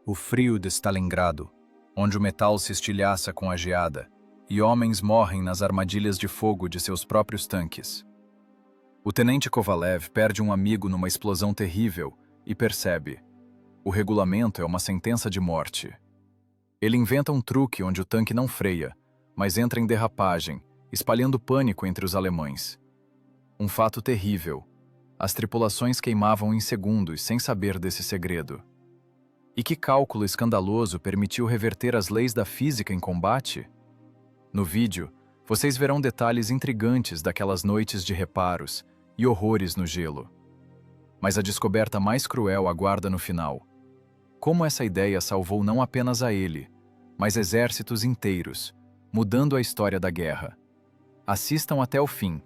O frio de Stalingrado, onde o metal se estilhaça com a geada e homens morrem nas armadilhas de fogo de seus próprios tanques. O tenente Kovalev perde um amigo numa explosão terrível e percebe: o regulamento é uma sentença de morte. Ele inventa um truque onde o tanque não freia, mas entra em derrapagem, espalhando pânico entre os alemães. Um fato terrível. As tripulações queimavam em segundos sem saber desse segredo. E que cálculo escandaloso permitiu reverter as leis da física em combate? No vídeo, vocês verão detalhes intrigantes daquelas noites de reparos e horrores no gelo. Mas a descoberta mais cruel aguarda no final. Como essa ideia salvou não apenas a ele, mas exércitos inteiros, mudando a história da guerra. Assistam até o fim.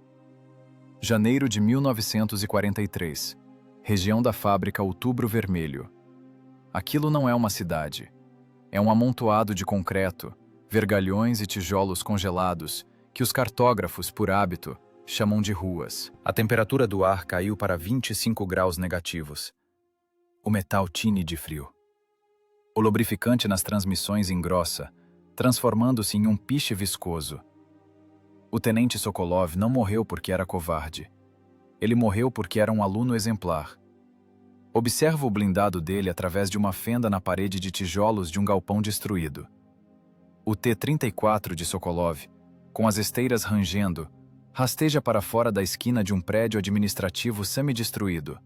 Janeiro de 1943. Região da fábrica Outubro Vermelho. Aquilo não é uma cidade. É um amontoado de concreto, vergalhões e tijolos congelados que os cartógrafos, por hábito, chamam de ruas. A temperatura do ar caiu para 25 graus negativos. O metal tine de frio. O lubrificante nas transmissões engrossa, transformando-se em um piche viscoso. O tenente Sokolov não morreu porque era covarde. Ele morreu porque era um aluno exemplar. Observa o blindado dele através de uma fenda na parede de tijolos de um galpão destruído. O T-34 de Sokolov, com as esteiras rangendo, rasteja para fora da esquina de um prédio administrativo semi-destruído.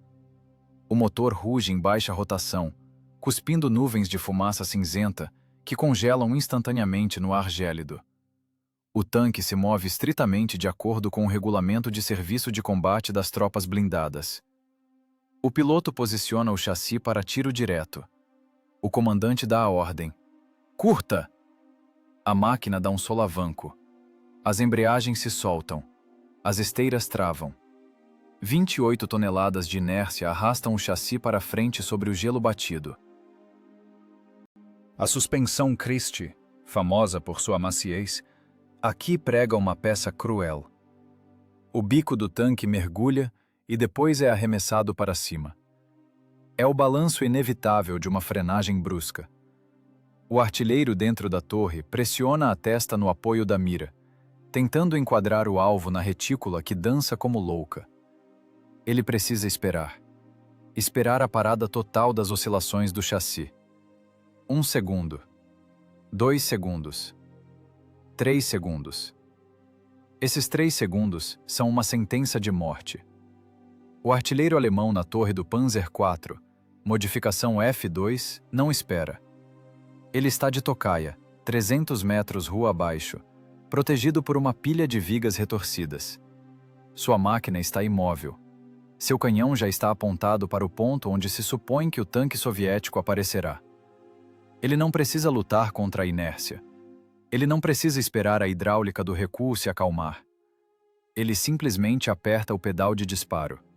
O motor ruge em baixa rotação, cuspindo nuvens de fumaça cinzenta que congelam instantaneamente no ar gélido. O tanque se move estritamente de acordo com o regulamento de serviço de combate das tropas blindadas. O piloto posiciona o chassi para tiro direto. O comandante dá a ordem: curta! A máquina dá um solavanco. As embreagens se soltam. As esteiras travam. 28 toneladas de inércia arrastam o chassi para frente sobre o gelo batido. A suspensão Christie, famosa por sua maciez, aqui prega uma peça cruel. O bico do tanque mergulha e depois é arremessado para cima. É o balanço inevitável de uma frenagem brusca. O artilheiro dentro da torre pressiona a testa no apoio da mira, tentando enquadrar o alvo na retícula que dança como louca. Ele precisa esperar. Esperar a parada total das oscilações do chassi. 1 segundo. 2 segundos. 3 segundos. Esses 3 segundos são uma sentença de morte. O artilheiro alemão na torre do Panzer IV, modificação F2, não espera. Ele está de tocaia, 300 metros rua abaixo, protegido por uma pilha de vigas retorcidas. Sua máquina está imóvel. Seu canhão já está apontado para o ponto onde se supõe que o tanque soviético aparecerá. Ele não precisa lutar contra a inércia. Ele não precisa esperar a hidráulica do recuo se acalmar. Ele simplesmente aperta o pedal de disparo.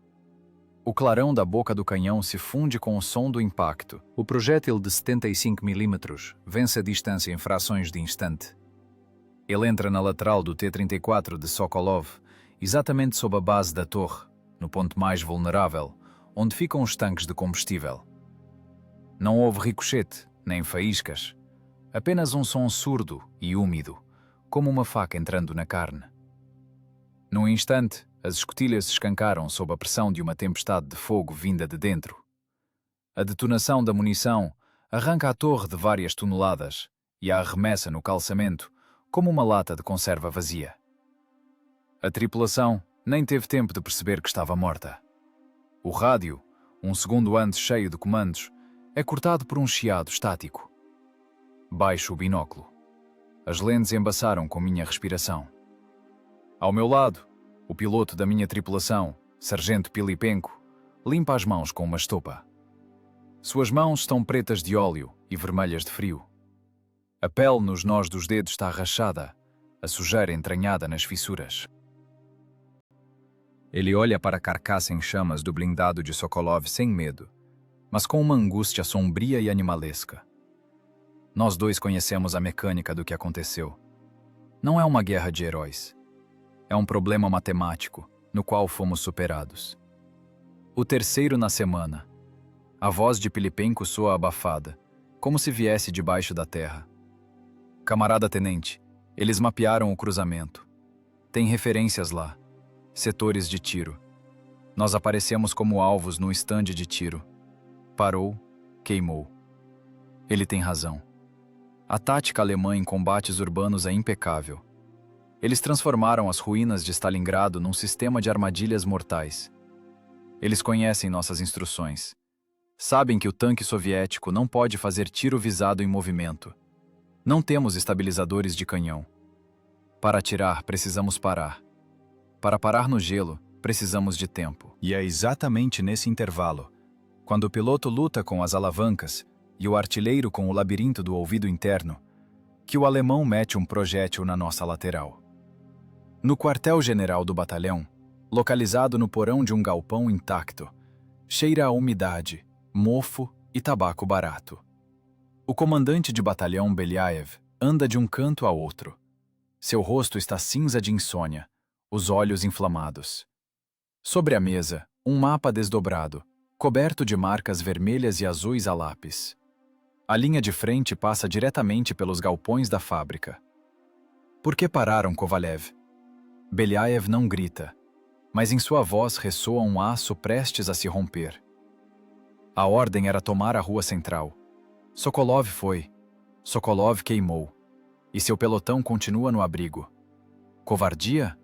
O clarão da boca do canhão se funde com o som do impacto. O projétil de 75 mm vence a distância em frações de instante. Ele entra na lateral do T-34 de Sokolov, exatamente sob a base da torre, no ponto mais vulnerável, onde ficam os tanques de combustível. Não houve ricochete, nem faíscas. Apenas um som surdo e úmido, como uma faca entrando na carne. Num instante, as escotilhas se escancaram sob a pressão de uma tempestade de fogo vinda de dentro. A detonação da munição arranca a torre de várias toneladas e a arremessa no calçamento como uma lata de conserva vazia. A tripulação nem teve tempo de perceber que estava morta. O rádio, um segundo antes cheio de comandos, é cortado por um chiado estático. Baixo o binóculo. As lentes embaçaram com minha respiração. Ao meu lado, o piloto da minha tripulação, Sargento Pilipenko, limpa as mãos com uma estopa. Suas mãos estão pretas de óleo e vermelhas de frio. A pele nos nós dos dedos está rachada, a sujeira entranhada nas fissuras. Ele olha para a carcaça em chamas do blindado de Sokolov sem medo, mas com uma angústia sombria e animalesca. Nós dois conhecemos a mecânica do que aconteceu. Não é uma guerra de heróis. É um problema matemático, no qual fomos superados. O terceiro na semana. A voz de Pilipenko soa abafada, como se viesse debaixo da terra. Camarada tenente, eles mapearam o cruzamento. Tem referências lá. Setores de tiro. Nós aparecemos como alvos no estande de tiro. Parou, queimou. Ele tem razão. A tática alemã em combates urbanos é impecável. Eles transformaram as ruínas de Stalingrado num sistema de armadilhas mortais. Eles conhecem nossas instruções. Sabem que o tanque soviético não pode fazer tiro visado em movimento. Não temos estabilizadores de canhão. Para atirar, precisamos parar. Para parar no gelo, precisamos de tempo. E é exatamente nesse intervalo, quando o piloto luta com as alavancas e o artilheiro com o labirinto do ouvido interno, que o alemão mete um projétil na nossa lateral. No quartel-general do batalhão, localizado no porão de um galpão intacto, cheira a umidade, mofo e tabaco barato. O comandante de batalhão Beliaev anda de um canto a outro. Seu rosto está cinza de insônia, os olhos inflamados. Sobre a mesa, um mapa desdobrado, coberto de marcas vermelhas e azuis a lápis. A linha de frente passa diretamente pelos galpões da fábrica. Por que pararam, Kovalev? Beliaev não grita, mas em sua voz ressoa um aço prestes a se romper. A ordem era tomar a rua central. Sokolov foi. Sokolov queimou. E seu pelotão continua no abrigo. Covardia?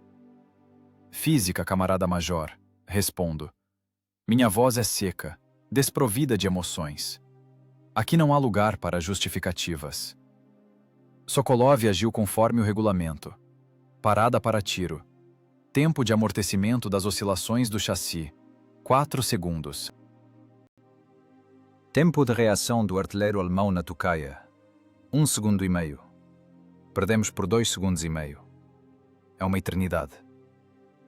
Física, camarada major, respondo. Minha voz é seca, desprovida de emoções. Aqui não há lugar para justificativas. Sokolov agiu conforme o regulamento. Parada para tiro. Tempo de amortecimento das oscilações do chassi. 4 segundos. Tempo de reação do artilheiro alemão na Tucaia. 1,5 segundos. Perdemos por 2,5 segundos. É uma eternidade.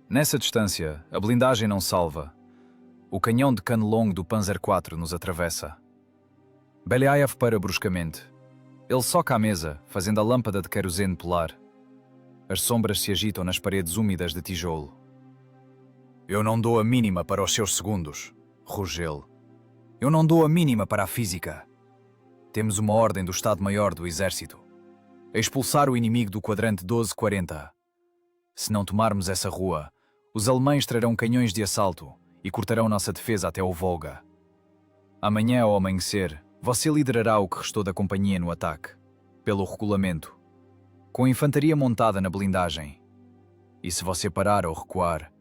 Nessa distância, a blindagem não salva. O canhão de cano longo do Panzer IV nos atravessa. Beliaev para bruscamente. Ele soca a mesa, fazendo a lâmpada de querosene pular. As sombras se agitam nas paredes úmidas de tijolo. Eu não dou a mínima para os seus segundos, ruge ele. Eu não dou a mínima para a física. Temos uma ordem do Estado-Maior do Exército. Expulsar o inimigo do quadrante 1240. Se não tomarmos essa rua, os alemães trarão canhões de assalto e cortarão nossa defesa até o Volga. Amanhã, ao amanhecer, você liderará o que restou da companhia no ataque, pelo regulamento, com a infantaria montada na blindagem. E se você parar ou recuar,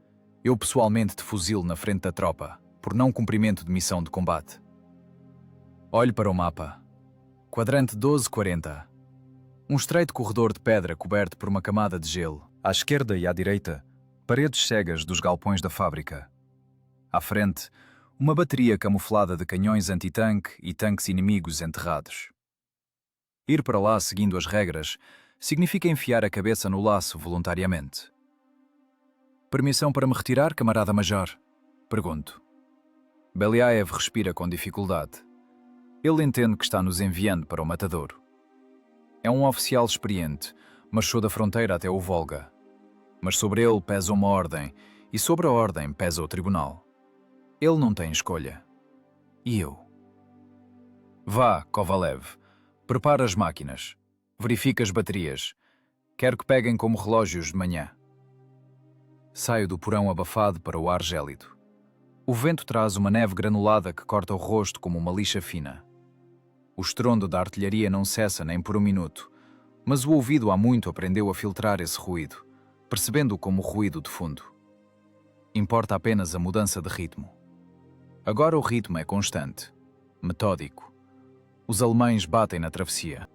eu pessoalmente te fuzilo na frente da tropa, por não cumprimento de missão de combate. Olhe para o mapa. Quadrante 1240. Um estreito corredor de pedra coberto por uma camada de gelo. À esquerda e à direita, paredes cegas dos galpões da fábrica. À frente, uma bateria camuflada de canhões antitanque e tanques inimigos enterrados. Ir para lá seguindo as regras significa enfiar a cabeça no laço voluntariamente. Permissão para me retirar, camarada major? Pergunto. Beliaev respira com dificuldade. Ele entende que está nos enviando para o matadouro. É um oficial experiente, marchou da fronteira até o Volga. Mas sobre ele pesa uma ordem, e sobre a ordem pesa o tribunal. Ele não tem escolha. E eu? Vá, Kovalev. Prepara as máquinas. Verifica as baterias. Quero que peguem como relógios de manhã. Saio do porão abafado para o ar gélido. O vento traz uma neve granulada que corta o rosto como uma lixa fina. O estrondo da artilharia não cessa nem por um minuto, mas o ouvido há muito aprendeu a filtrar esse ruído, percebendo-o como ruído de fundo. Importa apenas a mudança de ritmo. Agora o ritmo é constante, metódico. Os alemães batem na travessia.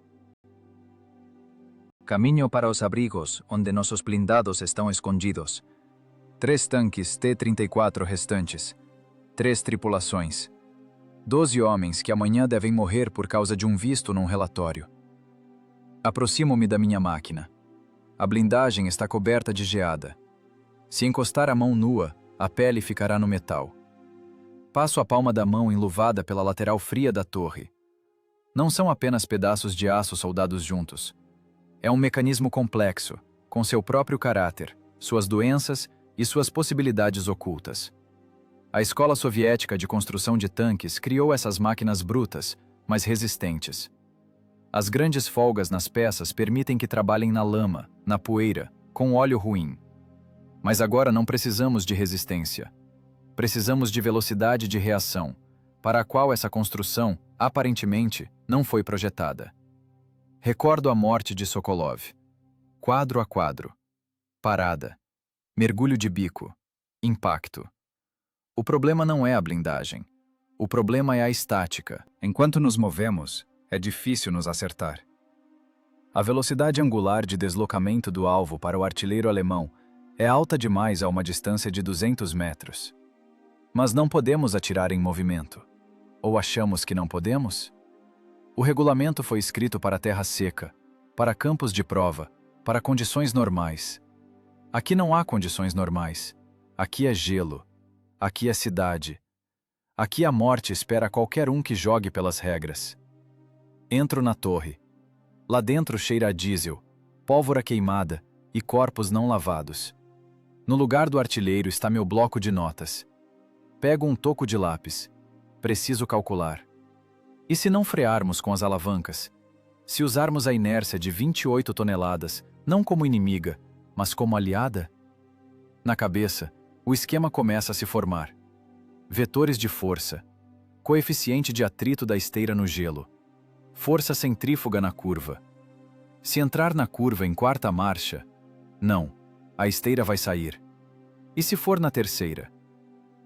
Caminho para os abrigos, onde nossos blindados estão escondidos. 3 tanques T-34 restantes. 3 tripulações. 12 homens que amanhã devem morrer por causa de um visto num relatório. Aproximo-me da minha máquina. A blindagem está coberta de geada. Se encostar a mão nua, a pele ficará no metal. Passo a palma da mão enluvada pela lateral fria da torre. Não são apenas pedaços de aço soldados juntos. É um mecanismo complexo, com seu próprio caráter, suas doenças e suas possibilidades ocultas. A Escola Soviética de Construção de Tanques criou essas máquinas brutas, mas resistentes. As grandes folgas nas peças permitem que trabalhem na lama, na poeira, com óleo ruim. Mas agora não precisamos de resistência. Precisamos de velocidade de reação, para a qual essa construção, aparentemente, não foi projetada. Recordo a morte de Sokolov. Quadro a quadro. Parada. Mergulho de bico. Impacto. O problema não é a blindagem. O problema é a estática. Enquanto nos movemos, é difícil nos acertar. A velocidade angular de deslocamento do alvo para o artilheiro alemão é alta demais a uma distância de 200 metros. Mas não podemos atirar em movimento. Ou achamos que não podemos? O regulamento foi escrito para terra seca, para campos de prova, para condições normais. Aqui não há condições normais. Aqui é gelo. Aqui é cidade. Aqui a morte espera qualquer um que jogue pelas regras. Entro na torre. Lá dentro cheira a diesel, pólvora queimada e corpos não lavados. No lugar do artilheiro está meu bloco de notas. Pego um toco de lápis. Preciso calcular. E se não frearmos com as alavancas? Se usarmos a inércia de 28 toneladas, não como inimiga, mas como aliada? Na cabeça, o esquema começa a se formar. Vetores de força. Coeficiente de atrito da esteira no gelo. Força centrífuga na curva. Se entrar na curva em quarta marcha, não, a esteira vai sair. E se for na terceira?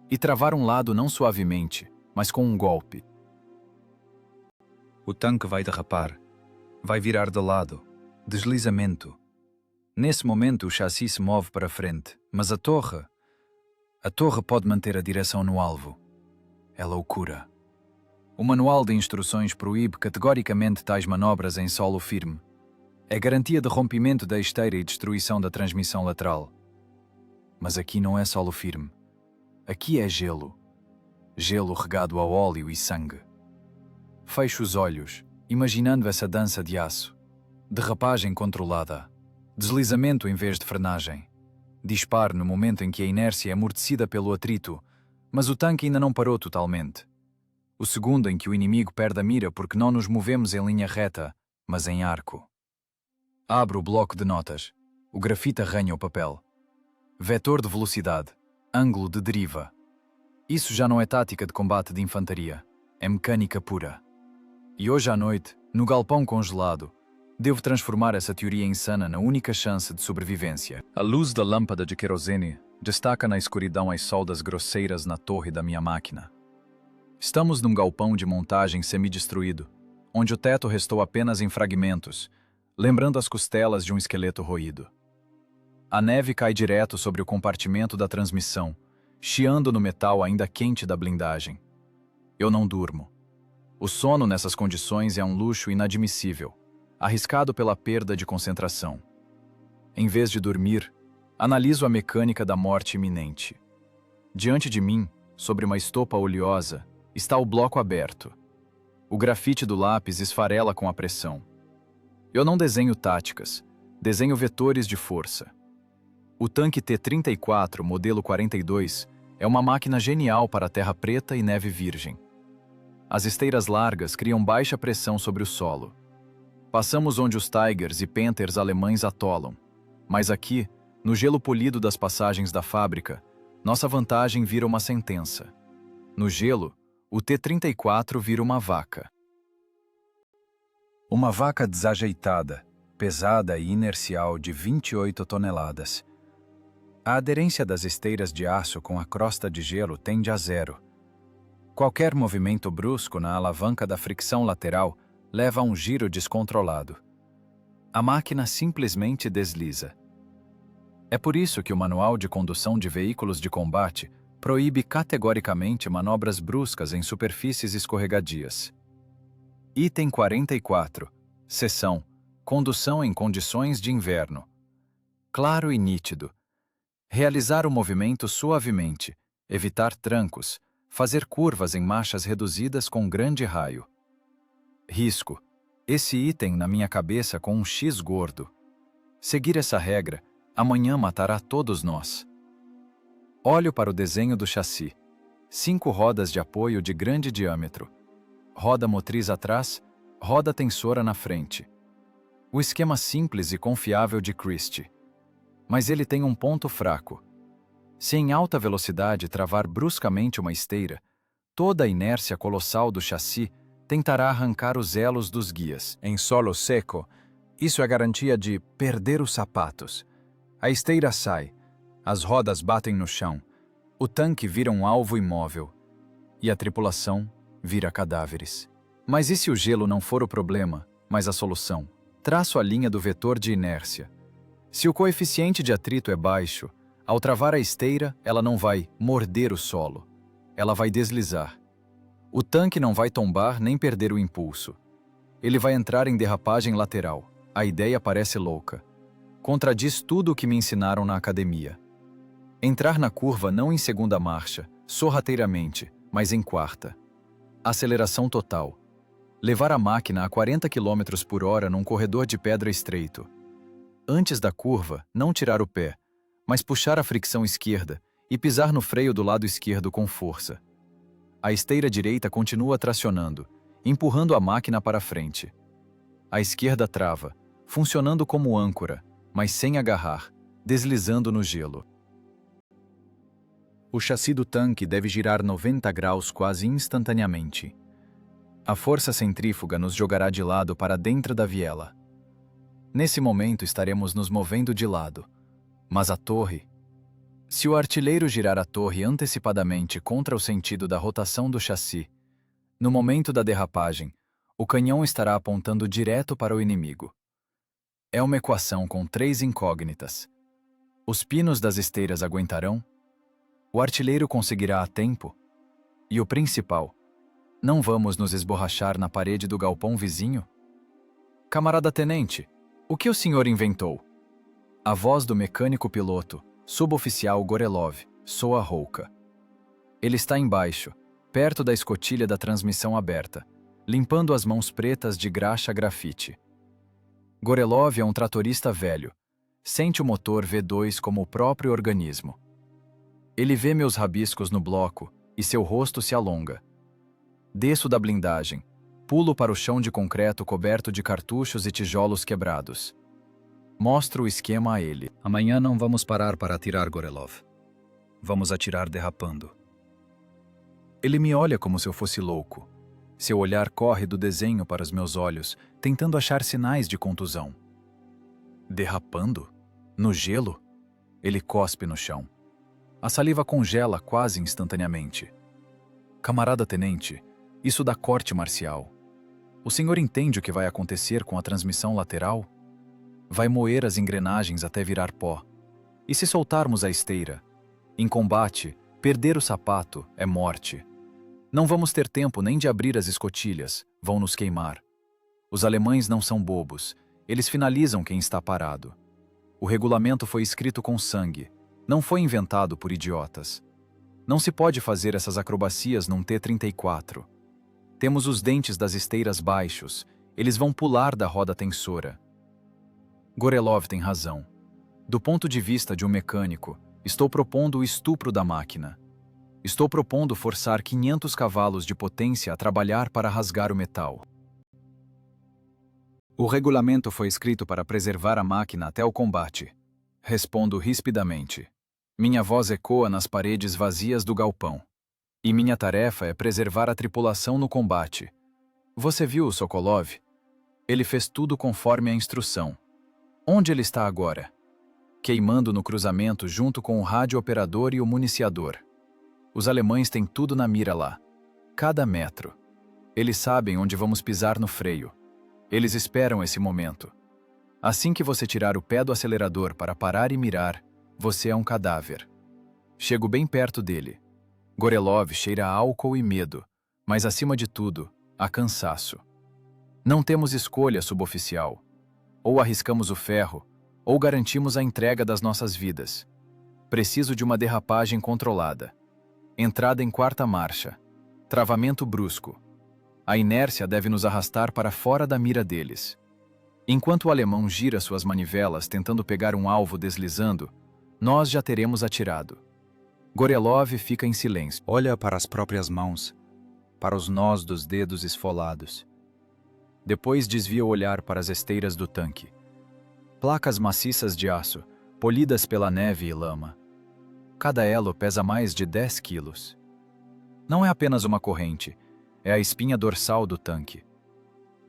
E travar um lado não suavemente, mas com um golpe. O tanque vai derrapar. Vai virar de lado. Deslizamento. Nesse momento o chassi se move para frente, mas a torre pode manter a direção no alvo. É loucura. O manual de instruções proíbe categoricamente tais manobras em solo firme. É garantia de rompimento da esteira e destruição da transmissão lateral. Mas aqui não é solo firme. Aqui é gelo. Gelo regado a óleo e sangue. Fecho os olhos, imaginando essa dança de aço. Derrapagem controlada. Deslizamento em vez de frenagem. Disparo no momento em que a inércia é amortecida pelo atrito, mas o tanque ainda não parou totalmente. O segundo em que o inimigo perde a mira porque não nos movemos em linha reta, mas em arco. Abro o bloco de notas. O grafite arranha o papel. Vetor de velocidade. Ângulo de deriva. Isso já não é tática de combate de infantaria. É mecânica pura. E hoje à noite, no galpão congelado, devo transformar essa teoria insana na única chance de sobrevivência. A luz da lâmpada de querosene destaca na escuridão as soldas grosseiras na torre da minha máquina. Estamos num galpão de montagem semi-destruído, onde o teto restou apenas em fragmentos, lembrando as costelas de um esqueleto roído. A neve cai direto sobre o compartimento da transmissão, chiando no metal ainda quente da blindagem. Eu não durmo. O sono nessas condições é um luxo inadmissível, arriscado pela perda de concentração. Em vez de dormir, analiso a mecânica da morte iminente. Diante de mim, sobre uma estopa oleosa, está o bloco aberto. O grafite do lápis esfarela com a pressão. Eu não desenho táticas, desenho vetores de força. O tanque T-34, modelo 42, é uma máquina genial para terra preta e neve virgem. As esteiras largas criam baixa pressão sobre o solo. Passamos onde os Tigers e Panthers alemães atolam. Mas aqui, no gelo polido das passagens da fábrica, nossa vantagem vira uma sentença. No gelo, o T-34 vira uma vaca. Uma vaca desajeitada, pesada e inercial de 28 toneladas. A aderência das esteiras de aço com a crosta de gelo tende a zero. Qualquer movimento brusco na alavanca da fricção lateral leva a um giro descontrolado. A máquina simplesmente desliza. É por isso que o Manual de Condução de Veículos de Combate proíbe categoricamente manobras bruscas em superfícies escorregadias. Item 44. Seção: Condução em condições de inverno. Claro e nítido. Realizar o movimento suavemente, evitar trancos, fazer curvas em marchas reduzidas com grande raio. Risco: esse item na minha cabeça com um X gordo. Seguir essa regra, amanhã matará todos nós. Olho para o desenho do chassi. 5 rodas de apoio de grande diâmetro. roda motriz atrás, roda tensora na frente. O esquema simples e confiável de Christie. Mas ele tem um ponto fraco. Se em alta velocidade travar bruscamente uma esteira, toda a inércia colossal do chassi tentará arrancar os elos dos guias. Em solo seco, isso é garantia de perder os sapatos. A esteira sai, as rodas batem no chão, o tanque vira um alvo imóvel e a tripulação vira cadáveres. Mas e se o gelo não for o problema, mas a solução? Traço a linha do vetor de inércia. Se o coeficiente de atrito é baixo, ao travar a esteira, ela não vai morder o solo, ela vai deslizar. O tanque não vai tombar nem perder o impulso. Ele vai entrar em derrapagem lateral. A ideia parece louca. Contradiz tudo o que me ensinaram na academia. Entrar na curva não em segunda marcha, sorrateiramente, mas em quarta. Aceleração total. Levar a máquina a 40 km por hora num corredor de pedra estreito. Antes da curva, não tirar o pé, mas puxar a fricção esquerda e pisar no freio do lado esquerdo com força. A esteira direita continua tracionando, empurrando a máquina para frente. A esquerda trava, funcionando como âncora, mas sem agarrar, deslizando no gelo. O chassi do tanque deve girar 90 graus quase instantaneamente. A força centrífuga nos jogará de lado para dentro da viela. Nesse momento estaremos nos movendo de lado. Mas a torre... Se o artilheiro girar a torre antecipadamente contra o sentido da rotação do chassi, no momento da derrapagem, o canhão estará apontando direto para o inimigo. É uma equação com 3 incógnitas. Os pinos das esteiras aguentarão? O artilheiro conseguirá a tempo? E o principal, não vamos nos esborrachar na parede do galpão vizinho? Camarada tenente, o que o senhor inventou? A voz do mecânico piloto, suboficial Gorelov, soa rouca. Ele está embaixo, perto da escotilha da transmissão aberta, limpando as mãos pretas de graxa grafite. Gorelov é um tratorista velho. Sente o motor V2 como o próprio organismo. Ele vê meus rabiscos no bloco e seu rosto se alonga. Desço da blindagem, pulo para o chão de concreto coberto de cartuchos e tijolos quebrados. Mostro o esquema a ele. Amanhã não vamos parar para atirar, Gorelov. Vamos atirar derrapando. Ele me olha como se eu fosse louco. Seu olhar corre do desenho para os meus olhos, tentando achar sinais de contusão. Derrapando? No gelo? Ele cospe no chão. A saliva congela quase instantaneamente. Camarada tenente, isso dá corte marcial. O senhor entende o que vai acontecer com a transmissão lateral? Vai moer as engrenagens até virar pó. E se soltarmos a esteira? Em combate, perder o sapato é morte. Não vamos ter tempo nem de abrir as escotilhas, vão nos queimar. Os alemães não são bobos, eles finalizam quem está parado. O regulamento foi escrito com sangue, não foi inventado por idiotas. Não se pode fazer essas acrobacias num T-34. Temos os dentes das esteiras baixos, eles vão pular da roda tensora. Gorelov tem razão. Do ponto de vista de um mecânico, estou propondo o estupro da máquina. Estou propondo forçar 500 cavalos de potência a trabalhar para rasgar o metal. O regulamento foi escrito para preservar a máquina até o combate. Respondo rispidamente. Minha voz ecoa nas paredes vazias do galpão. E minha tarefa é preservar a tripulação no combate. Você viu o Sokolov? Ele fez tudo conforme a instrução. Onde ele está agora? Queimando no cruzamento junto com o rádio-operador e o municiador. Os alemães têm tudo na mira lá. Cada metro. Eles sabem onde vamos pisar no freio. Eles esperam esse momento. Assim que você tirar o pé do acelerador para parar e mirar, você é um cadáver. Chego bem perto dele. Gorelov cheira a álcool e medo, mas acima de tudo, a cansaço. Não temos escolha, suboficial. Ou arriscamos o ferro, ou garantimos a entrega das nossas vidas. Preciso de uma derrapagem controlada. Entrada em quarta marcha. Travamento brusco. A inércia deve nos arrastar para fora da mira deles. Enquanto o alemão gira suas manivelas tentando pegar um alvo deslizando, nós já teremos atirado. Gorelov fica em silêncio. Olha para as próprias mãos. para os nós dos dedos esfolados. Depois desvia o olhar para as esteiras do tanque. Placas maciças de aço, polidas pela neve e lama. Cada elo pesa mais de 10 quilos. Não é apenas uma corrente, é a espinha dorsal do tanque.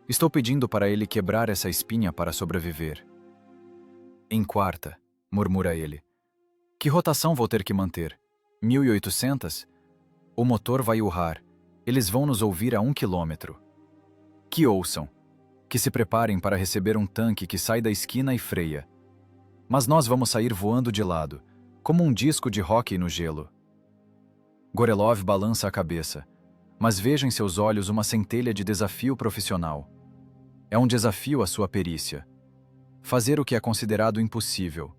Estou pedindo para ele quebrar essa espinha para sobreviver. Em quarta, murmura ele. Que rotação vou ter que manter? 1800? O motor vai urrar. Eles vão nos ouvir a 1 quilômetro. Que ouçam. Que se preparem para receber um tanque que sai da esquina e freia. Mas nós vamos sair voando de lado, como um disco de hóquei no gelo. Gorelov balança a cabeça, mas veja em seus olhos uma centelha de desafio profissional. É um desafio à sua perícia. Fazer o que é considerado impossível.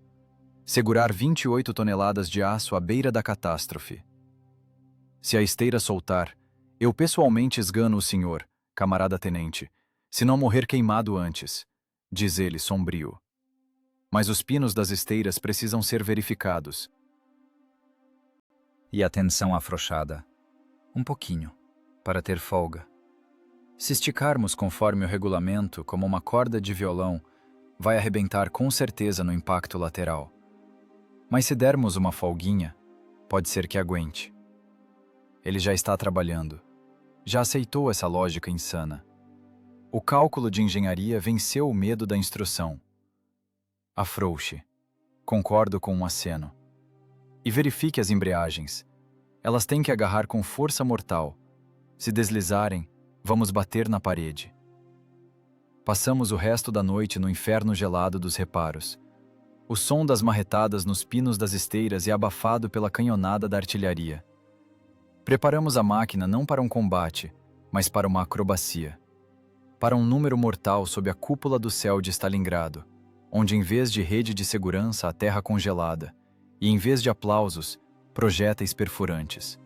Segurar 28 toneladas de aço à beira da catástrofe. Se a esteira soltar, eu pessoalmente esgano o senhor, camarada tenente, se não morrer queimado antes, diz ele sombrio. Mas os pinos das esteiras precisam ser verificados. E a tensão afrouxada. Um pouquinho, para ter folga. Se esticarmos conforme o regulamento, como uma corda de violão, vai arrebentar com certeza no impacto lateral. Mas se dermos uma folguinha, pode ser que aguente. Ele já está trabalhando. Já aceitou essa lógica insana. O cálculo de engenharia venceu o medo da instrução. Afrouxe. Concordo com um aceno. E verifique as embreagens. Elas têm que agarrar com força mortal. Se deslizarem, vamos bater na parede. Passamos o resto da noite no inferno gelado dos reparos. O som das marretadas nos pinos das esteiras é abafado pela canhonada da artilharia. Preparamos a máquina não para um combate, mas para uma acrobacia. Para um número mortal sob a cúpula do céu de Stalingrado, onde em vez de rede de segurança a terra congelada, e em vez de aplausos, projéteis perfurantes.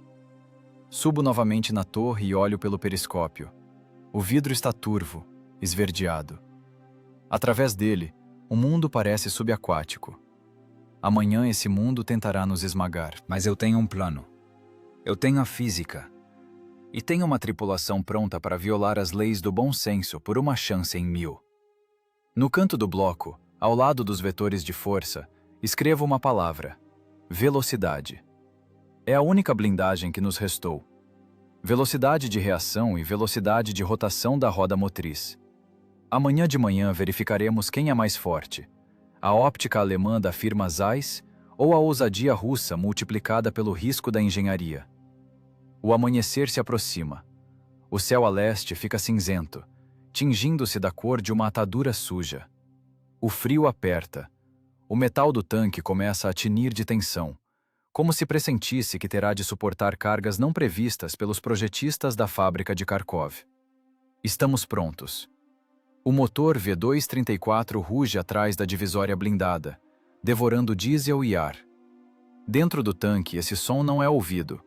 Subo novamente na torre e olho pelo periscópio. O vidro está turvo, esverdeado. Através dele, o mundo parece subaquático. Amanhã esse mundo tentará nos esmagar. Mas eu tenho um plano. Eu tenho a física. E tenho uma tripulação pronta para violar as leis do bom senso por uma chance em 1000. No canto do bloco, ao lado dos vetores de força, escrevo uma palavra: velocidade. É a única blindagem que nos restou. Velocidade de reação e velocidade de rotação da roda motriz. Amanhã de manhã verificaremos quem é mais forte: a óptica alemã da firma Zeiss ou a ousadia russa multiplicada pelo risco da engenharia. O amanhecer se aproxima. O céu a leste fica cinzento, tingindo-se da cor de uma atadura suja. O frio aperta. O metal do tanque começa a tinir de tensão, como se pressentisse que terá de suportar cargas não previstas pelos projetistas da fábrica de Kharkov. Estamos prontos. O motor V234 ruge atrás da divisória blindada, devorando diesel e ar. Dentro do tanque, esse som não é ouvido.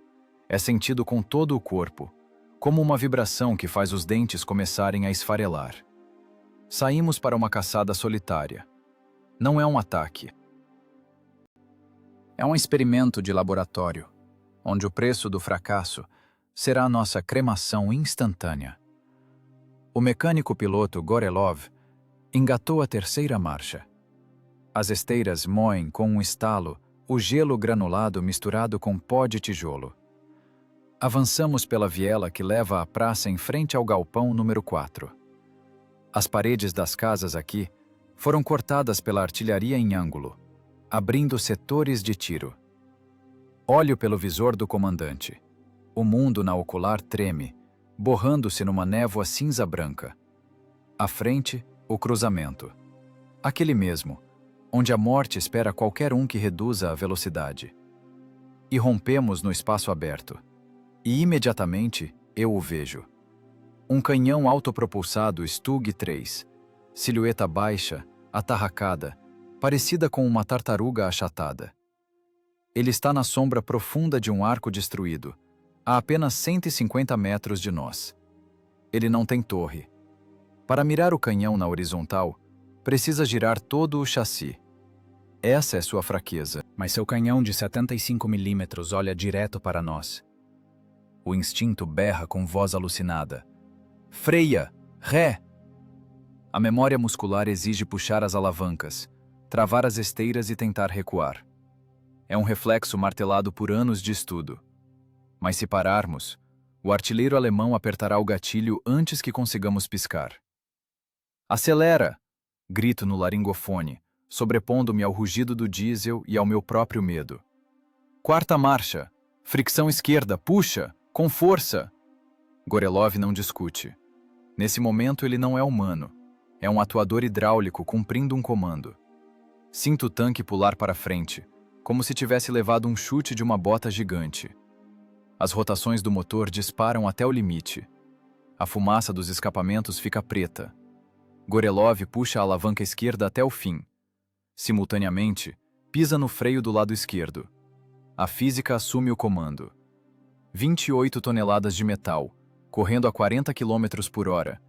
É sentido com todo o corpo, como uma vibração que faz os dentes começarem a esfarelar. Saímos para uma caçada solitária. Não é um ataque. É um experimento de laboratório, onde o preço do fracasso será a nossa cremação instantânea. O mecânico piloto Gorelov engatou a terceira marcha. As esteiras moem com um estalo o gelo granulado misturado com pó de tijolo. Avançamos pela viela que leva à praça em frente ao galpão número 4. As paredes das casas aqui foram cortadas pela artilharia em ângulo, abrindo setores de tiro. Olho pelo visor do comandante. O mundo na ocular treme, borrando-se numa névoa cinza-branca. À frente, o cruzamento. Aquele mesmo, onde a morte espera qualquer um que reduza a velocidade. E rompemos no espaço aberto. E imediatamente eu o vejo. Um canhão autopropulsado Stug 3, silhueta baixa, atarracada, parecida com uma tartaruga achatada. Ele está na sombra profunda de um arco destruído, a apenas 150 metros de nós. Ele não tem torre. Para mirar o canhão na horizontal, precisa girar todo o chassi. Essa é sua fraqueza, mas seu canhão de 75 mm olha direto para nós. O instinto berra com voz alucinada. Freia! Ré! A memória muscular exige puxar as alavancas, travar as esteiras e tentar recuar. É um reflexo martelado por anos de estudo. Mas se pararmos, o artilheiro alemão apertará o gatilho antes que consigamos piscar. Acelera! Grito no laringofone, sobrepondo-me ao rugido do diesel e ao meu próprio medo. Quarta marcha! Fricção esquerda, puxa! Com força! Gorelov não discute. Nesse momento ele não é humano. É um atuador hidráulico cumprindo um comando. Sinto o tanque pular para frente, como se tivesse levado um chute de uma bota gigante. As rotações do motor disparam até o limite. A fumaça dos escapamentos fica preta. Gorelov puxa a alavanca esquerda até o fim. Simultaneamente, pisa no freio do lado esquerdo. A física assume o comando. 28 toneladas de metal, correndo a 40 km por hora,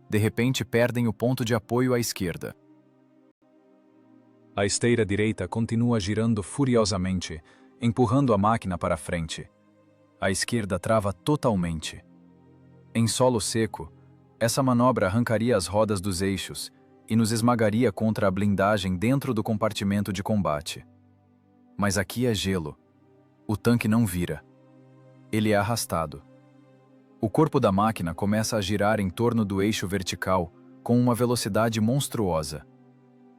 de repente perdem o ponto de apoio à esquerda. A esteira direita continua girando furiosamente, empurrando a máquina para frente. A esquerda trava totalmente. Em solo seco, essa manobra arrancaria as rodas dos eixos e nos esmagaria contra a blindagem dentro do compartimento de combate. Mas aqui é gelo. O tanque não vira. Ele é arrastado. O corpo da máquina começa a girar em torno do eixo vertical com uma velocidade monstruosa.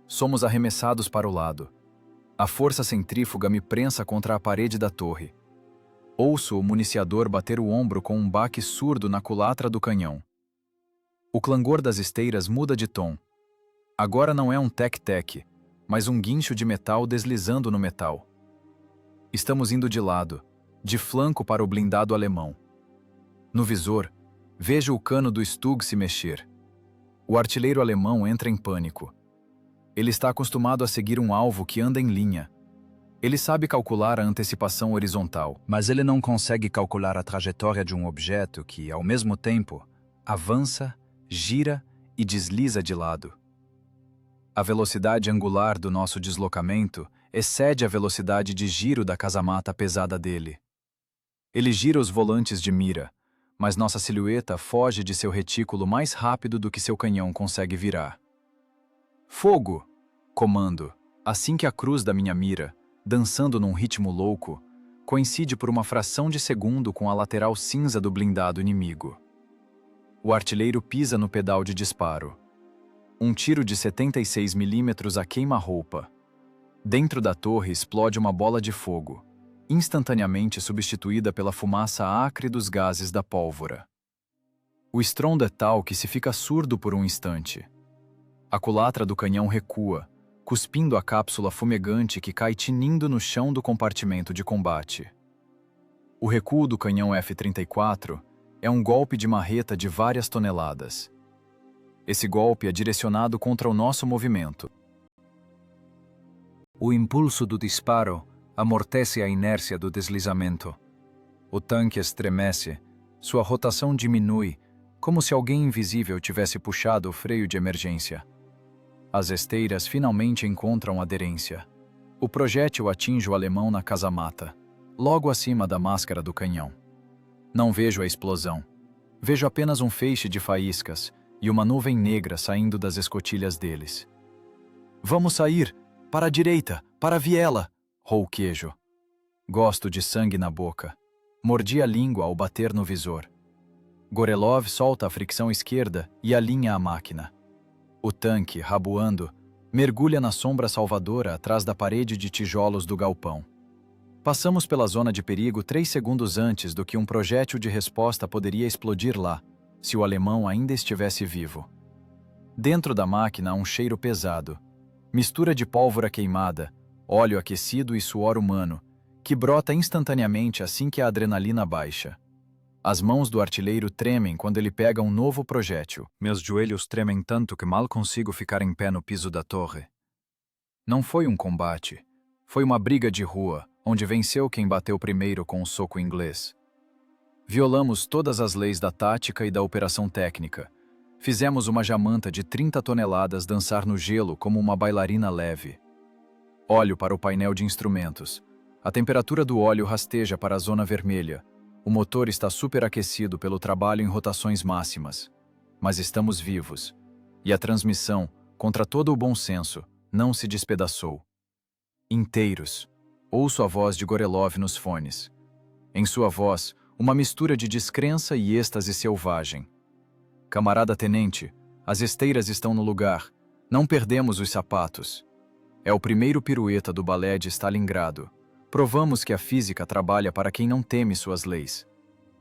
Somos arremessados para o lado. A força centrífuga me prensa contra a parede da torre. Ouço o municiador bater o ombro com um baque surdo na culatra do canhão. O clangor das esteiras muda de tom. Agora não é um tec-tec, mas um guincho de metal deslizando no metal. Estamos indo de lado, de flanco para o blindado alemão. No visor, vejo o cano do Stug se mexer. O artilheiro alemão entra em pânico. Ele está acostumado a seguir um alvo que anda em linha. Ele sabe calcular a antecipação horizontal, mas ele não consegue calcular a trajetória de um objeto que, ao mesmo tempo, avança, gira e desliza de lado. A velocidade angular do nosso deslocamento excede a velocidade de giro da casamata pesada dele. Ele gira os volantes de mira, mas nossa silhueta foge de seu retículo mais rápido do que seu canhão consegue virar. Fogo! Comando, assim que a cruz da minha mira, dançando num ritmo louco, coincide por uma fração de segundo com a lateral cinza do blindado inimigo. O artilheiro pisa no pedal de disparo. Um tiro de 76 milímetros a queima-roupa. Dentro da torre explode uma bola de fogo, instantaneamente substituída pela fumaça acre dos gases da pólvora. O estrondo é tal que se fica surdo por um instante. A culatra do canhão recua, cuspindo a cápsula fumegante que cai tinindo no chão do compartimento de combate. O recuo do canhão F-34 é um golpe de marreta de várias toneladas. Esse golpe é direcionado contra o nosso movimento. O impulso do disparo amortece a inércia do deslizamento. O tanque estremece, sua rotação diminui, como se alguém invisível tivesse puxado o freio de emergência. As esteiras finalmente encontram aderência. O projétil atinge o alemão na casamata, logo acima da máscara do canhão. Não vejo a explosão. Vejo apenas um feixe de faíscas e uma nuvem negra saindo das escotilhas deles. Vamos sair! Para a direita! Para a viela! Rouquejo. Gosto de sangue na boca. Mordi a língua ao bater no visor. Gorelov solta a fricção esquerda e alinha a máquina. O tanque, rabuando, mergulha na sombra salvadora atrás da parede de tijolos do galpão. Passamos pela zona de perigo 3 segundos antes do que um projétil de resposta poderia explodir lá, se o alemão ainda estivesse vivo. Dentro da máquina há um cheiro pesado, mistura de pólvora queimada, óleo aquecido e suor humano, que brota instantaneamente assim que a adrenalina baixa. As mãos do artilheiro tremem quando ele pega um novo projétil. Meus joelhos tremem tanto que mal consigo ficar em pé no piso da torre. Não foi um combate. Foi uma briga de rua, onde venceu quem bateu primeiro com um soco inglês. Violamos todas as leis da tática e da operação técnica. Fizemos uma jamanta de 30 toneladas dançar no gelo como uma bailarina leve. Olho para o painel de instrumentos. A temperatura do óleo rasteja para a zona vermelha. O motor está superaquecido pelo trabalho em rotações máximas. Mas estamos vivos. E a transmissão, contra todo o bom senso, não se despedaçou. Inteiros. Ouço a voz de Gorelov nos fones. Em sua voz, uma mistura de descrença e êxtase selvagem. Camarada tenente, as esteiras estão no lugar. Não perdemos os sapatos. É o primeiro pirueta do balé de Stalingrado. Provamos que a física trabalha para quem não teme suas leis.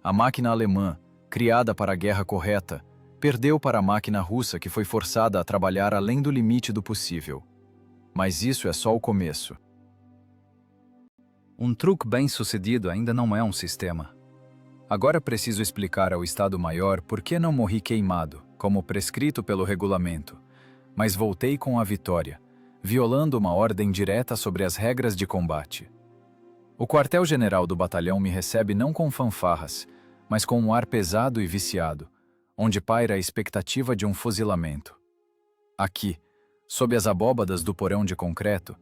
A máquina alemã, criada para a guerra correta, perdeu para a máquina russa que foi forçada a trabalhar além do limite do possível. Mas isso é só o começo. Um truque bem-sucedido ainda não é um sistema. Agora preciso explicar ao Estado-Maior por que não morri queimado, como prescrito pelo regulamento, mas voltei com a vitória, violando uma ordem direta sobre as regras de combate. O quartel-general do batalhão me recebe não com fanfarras, mas com um ar pesado e viciado, onde paira a expectativa de um fuzilamento. Aqui, sob as abóbadas do porão de concreto,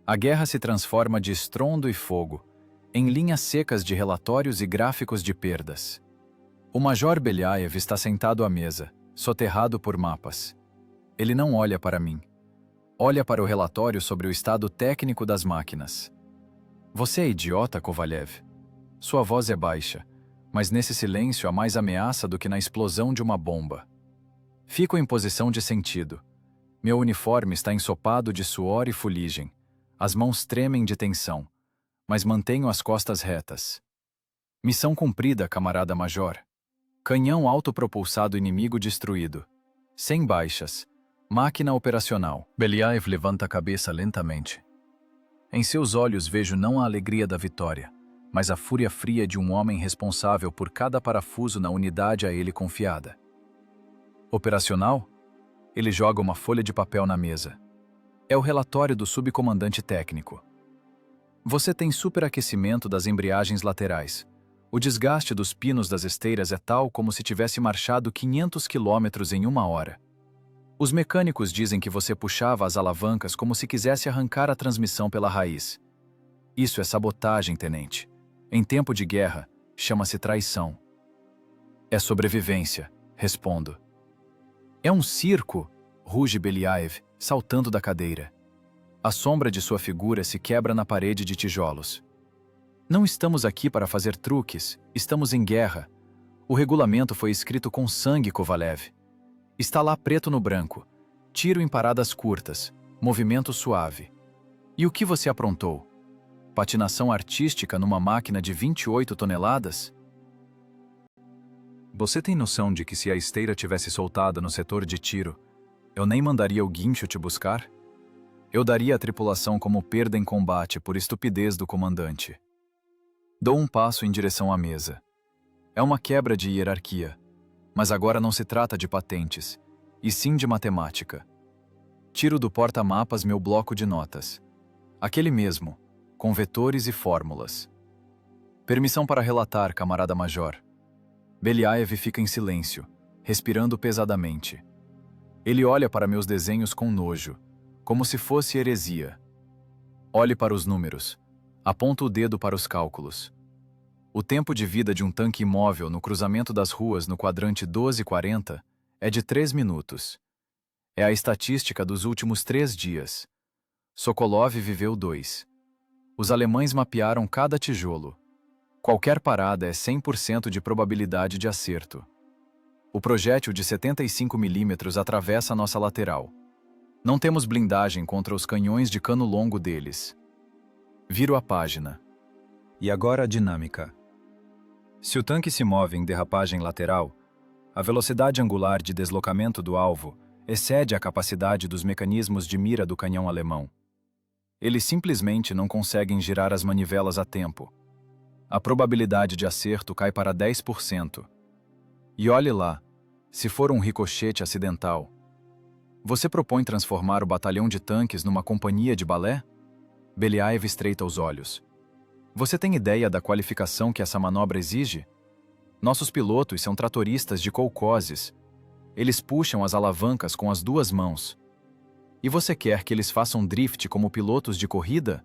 a guerra se transforma de estrondo e fogo, em linhas secas de relatórios e gráficos de perdas. O Major Beliaev está sentado à mesa, soterrado por mapas. Ele não olha para mim. Olha para o relatório sobre o estado técnico das máquinas. Você é idiota, Kovalev? Sua voz é baixa, mas nesse silêncio há mais ameaça do que na explosão de uma bomba. Fico em posição de sentido. Meu uniforme está ensopado de suor e fuligem. As mãos tremem de tensão, mas mantenho as costas retas. Missão cumprida, camarada major. Canhão autopropulsado inimigo destruído. Sem baixas. Máquina operacional. Beliaev levanta a cabeça lentamente. Em seus olhos vejo não a alegria da vitória, mas a fúria fria de um homem responsável por cada parafuso na unidade a ele confiada. Operacional? Ele joga uma folha de papel na mesa. É o relatório do subcomandante técnico. Você tem superaquecimento das embreagens laterais. O desgaste dos pinos das esteiras é tal como se tivesse marchado 500 quilômetros em 1 hora. Os mecânicos dizem que você puxava as alavancas como se quisesse arrancar a transmissão pela raiz. Isso é sabotagem, tenente. Em tempo de guerra, chama-se traição. É sobrevivência, respondo. É um circo, ruge Beliaev, saltando da cadeira. A sombra de sua figura se quebra na parede de tijolos. Não estamos aqui para fazer truques, estamos em guerra. O regulamento foi escrito com sangue, Kovalev. Está lá preto no branco. Tiro em paradas curtas, movimento suave. E o que você aprontou? Patinação artística numa máquina de 28 toneladas? Você tem noção de que se a esteira tivesse soltada no setor de tiro, eu nem mandaria o guincho te buscar? Eu daria a tripulação como perda em combate por estupidez do comandante. Dou um passo em direção à mesa. É uma quebra de hierarquia, mas agora não se trata de patentes, e sim de matemática. Tiro do porta-mapas meu bloco de notas. Aquele mesmo, com vetores e fórmulas. Permissão para relatar, camarada major. Beliaev fica em silêncio, respirando pesadamente. Ele olha para meus desenhos com nojo, como se fosse heresia. Olhe para os números. Aponta o dedo para os cálculos. O tempo de vida de um tanque imóvel no cruzamento das ruas no quadrante 1240 é de 3 minutos. É a estatística dos últimos 3 dias. Sokolov viveu 2. Os alemães mapearam cada tijolo. Qualquer parada é 100% de probabilidade de acerto. O projétil de 75 mm atravessa nossa lateral. Não temos blindagem contra os canhões de cano longo deles. Viro a página. E agora a dinâmica. Se o tanque se move em derrapagem lateral, a velocidade angular de deslocamento do alvo excede a capacidade dos mecanismos de mira do canhão alemão. Eles simplesmente não conseguem girar as manivelas a tempo. A probabilidade de acerto cai para 10%. E olhe lá, se for um ricochete acidental. Você propõe transformar o batalhão de tanques numa companhia de balé? Beliaev estreita os olhos. Você tem ideia da qualificação que essa manobra exige? Nossos pilotos são tratoristas de kolkhozes. Eles puxam as alavancas com as 2 mãos. E você quer que eles façam drift como pilotos de corrida?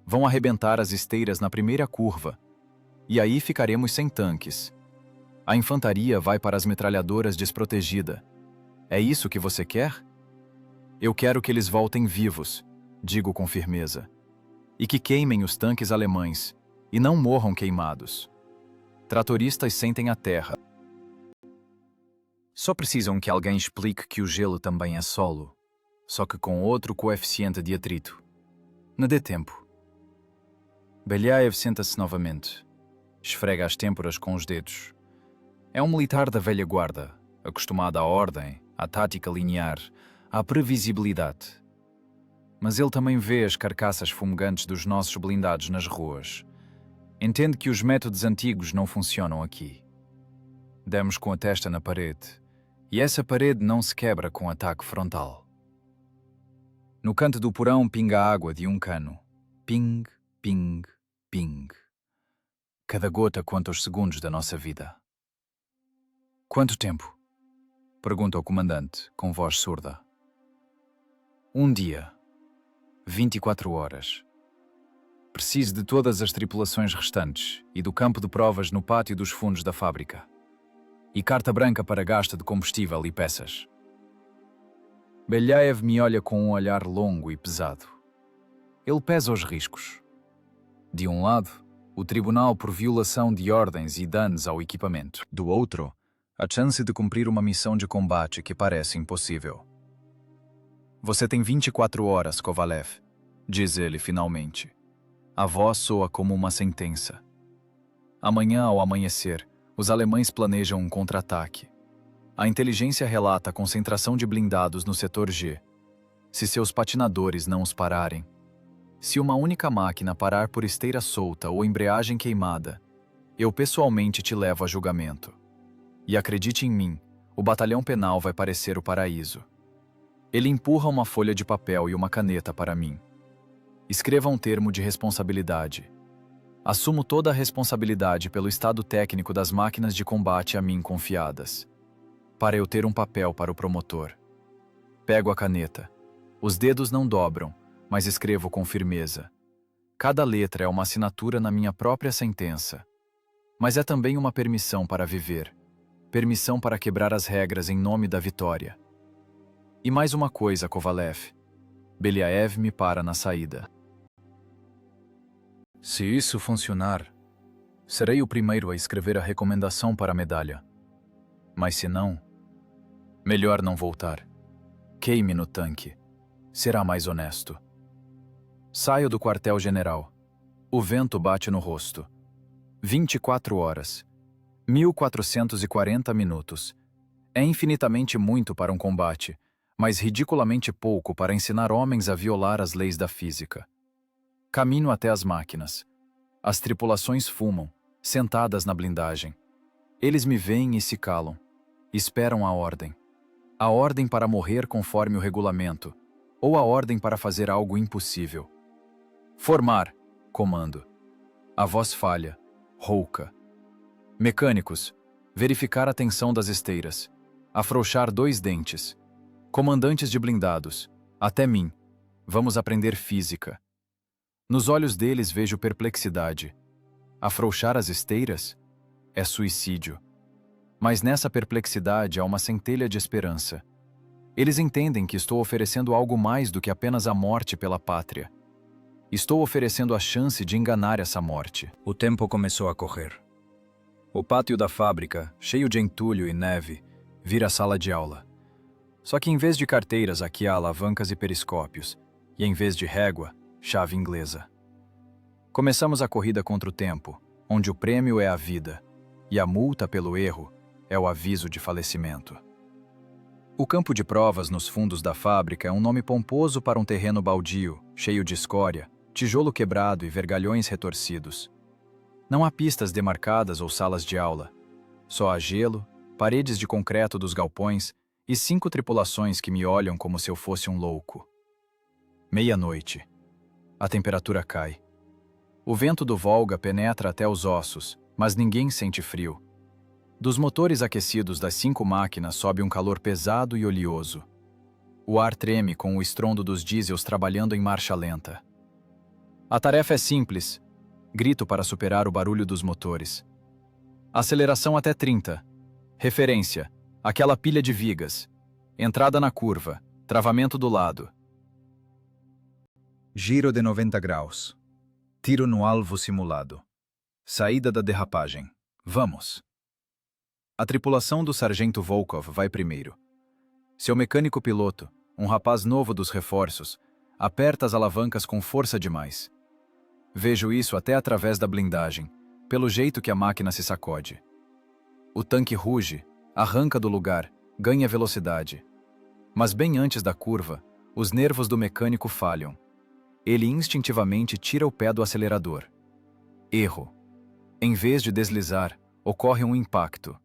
Vão arrebentar as esteiras na primeira curva. E aí ficaremos sem tanques. A infantaria vai para as metralhadoras desprotegida. É isso que você quer? Eu quero que eles voltem vivos, digo com firmeza. E que queimem os tanques alemães, e não morram queimados. Tratoristas sentem a terra. Só precisam que alguém explique que o gelo também é solo, só que com outro coeficiente de atrito. Não dê tempo. Belyaev senta-se novamente. Esfrega as têmporas com os dedos. É um militar da velha guarda, acostumado à ordem, à tática linear, à previsibilidade. Mas ele também vê as carcaças fumegantes dos nossos blindados nas ruas. Entende que os métodos antigos não funcionam aqui. Demos com a testa na parede, e essa parede não se quebra com ataque frontal. No canto do porão pinga a água de um cano. Ping, ping, ping. Cada gota conta os segundos da nossa vida. Quanto tempo? Pergunta o comandante, com voz surda. Um dia. 24 horas. Preciso de todas as tripulações restantes e do campo de provas no pátio dos fundos da fábrica. E carta branca para gasto de combustível e peças. Belyaev me olha com um olhar longo e pesado. Ele pesa os riscos. De um lado, o tribunal por violação de ordens e danos ao equipamento. Do outro, a chance de cumprir uma missão de combate que parece impossível. Você tem 24 horas, Kovalev, diz ele finalmente. A voz soa como uma sentença. Amanhã, ao amanhecer, os alemães planejam um contra-ataque. A inteligência relata a concentração de blindados no setor G. Se seus patinadores não os pararem, se uma única máquina parar por esteira solta ou embreagem queimada, eu pessoalmente te levo a julgamento. E acredite em mim, o batalhão penal vai parecer o paraíso. Ele empurra uma folha de papel e uma caneta para mim. Escreva um termo de responsabilidade. Assumo toda a responsabilidade pelo estado técnico das máquinas de combate a mim confiadas. Para eu ter um papel para o promotor. Pego a caneta. Os dedos não dobram, mas escrevo com firmeza. Cada letra é uma assinatura na minha própria sentença. Mas é também uma permissão para viver. Permissão para quebrar as regras em nome da vitória. E mais uma coisa, Kovalev. Belyaev me para na saída. Se isso funcionar, serei o primeiro a escrever a recomendação para a medalha. Mas se não, melhor não voltar. Queime no tanque. Será mais honesto. Saio do quartel-general. O vento bate no rosto. 24 horas. 1440 minutos. É infinitamente muito para um combate, mas ridiculamente pouco para ensinar homens a violar as leis da física. Caminho até as máquinas. As tripulações fumam, sentadas na blindagem. Eles me veem e se calam. Esperam a ordem. A ordem para morrer conforme o regulamento, ou a ordem para fazer algo impossível. Formar, comando. A voz falha, rouca. Mecânicos, verificar a tensão das esteiras. Afrouxar 2 dentes. Comandantes de blindados, até mim. Vamos aprender física. Nos olhos deles vejo perplexidade. Afrouxar as esteiras? É suicídio. Mas nessa perplexidade há uma centelha de esperança. Eles entendem que estou oferecendo algo mais do que apenas a morte pela pátria. Estou oferecendo a chance de enganar essa morte. O tempo começou a correr. O pátio da fábrica, cheio de entulho e neve, vira sala de aula. Só que em vez de carteiras aqui há alavancas e periscópios, e em vez de régua, chave inglesa. Começamos a corrida contra o tempo, onde o prêmio é a vida, e a multa pelo erro é o aviso de falecimento. O campo de provas nos fundos da fábrica é um nome pomposo para um terreno baldio, cheio de escória, tijolo quebrado e vergalhões retorcidos. Não há pistas demarcadas ou salas de aula. Só há gelo, paredes de concreto dos galpões e 5 tripulações que me olham como se eu fosse um louco. Meia-noite. A temperatura cai. O vento do Volga penetra até os ossos, mas ninguém sente frio. Dos motores aquecidos das 5 máquinas sobe um calor pesado e oleoso. O ar treme com o estrondo dos diesels trabalhando em marcha lenta. A tarefa é simples. Grito para superar o barulho dos motores. Aceleração até 30. Referência: aquela pilha de vigas. Entrada na curva. Travamento do lado. Giro de 90 graus. Tiro no alvo simulado. Saída da derrapagem. Vamos! A tripulação do sargento Volkov vai primeiro. Seu mecânico piloto, um rapaz novo dos reforços, aperta as alavancas com força demais. Vejo isso até através da blindagem, pelo jeito que a máquina se sacode. O tanque ruge, arranca do lugar, ganha velocidade. Mas bem antes da curva, os nervos do mecânico falham. Ele instintivamente tira o pé do acelerador. Erro. Em vez de deslizar, ocorre um impacto.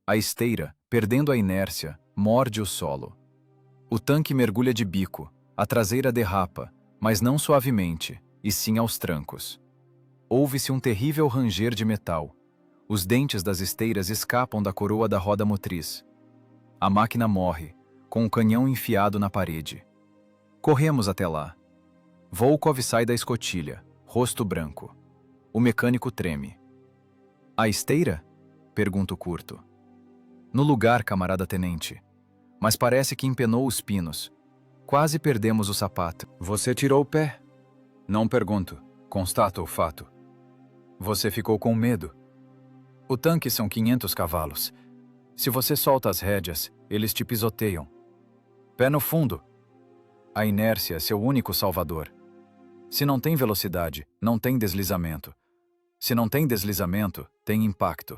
A esteira, perdendo a inércia, morde o solo. O tanque mergulha de bico, a traseira derrapa, mas não suavemente, e sim aos trancos. Ouve-se um terrível ranger de metal. Os dentes das esteiras escapam da coroa da roda motriz. A máquina morre, com o canhão enfiado na parede. Corremos até lá. Volkov sai da escotilha, rosto branco. O mecânico treme. A esteira? Pergunto curto. No lugar, camarada tenente. Mas parece que empenou os pinos. Quase perdemos o sapato. Você tirou o pé? Não pergunto. Constato o fato. Você ficou com medo. O tanque são 500 cavalos. Se você solta as rédeas, eles te pisoteiam. Pé no fundo. A inércia é seu único salvador. Se não tem velocidade, não tem deslizamento. Se não tem deslizamento, tem impacto.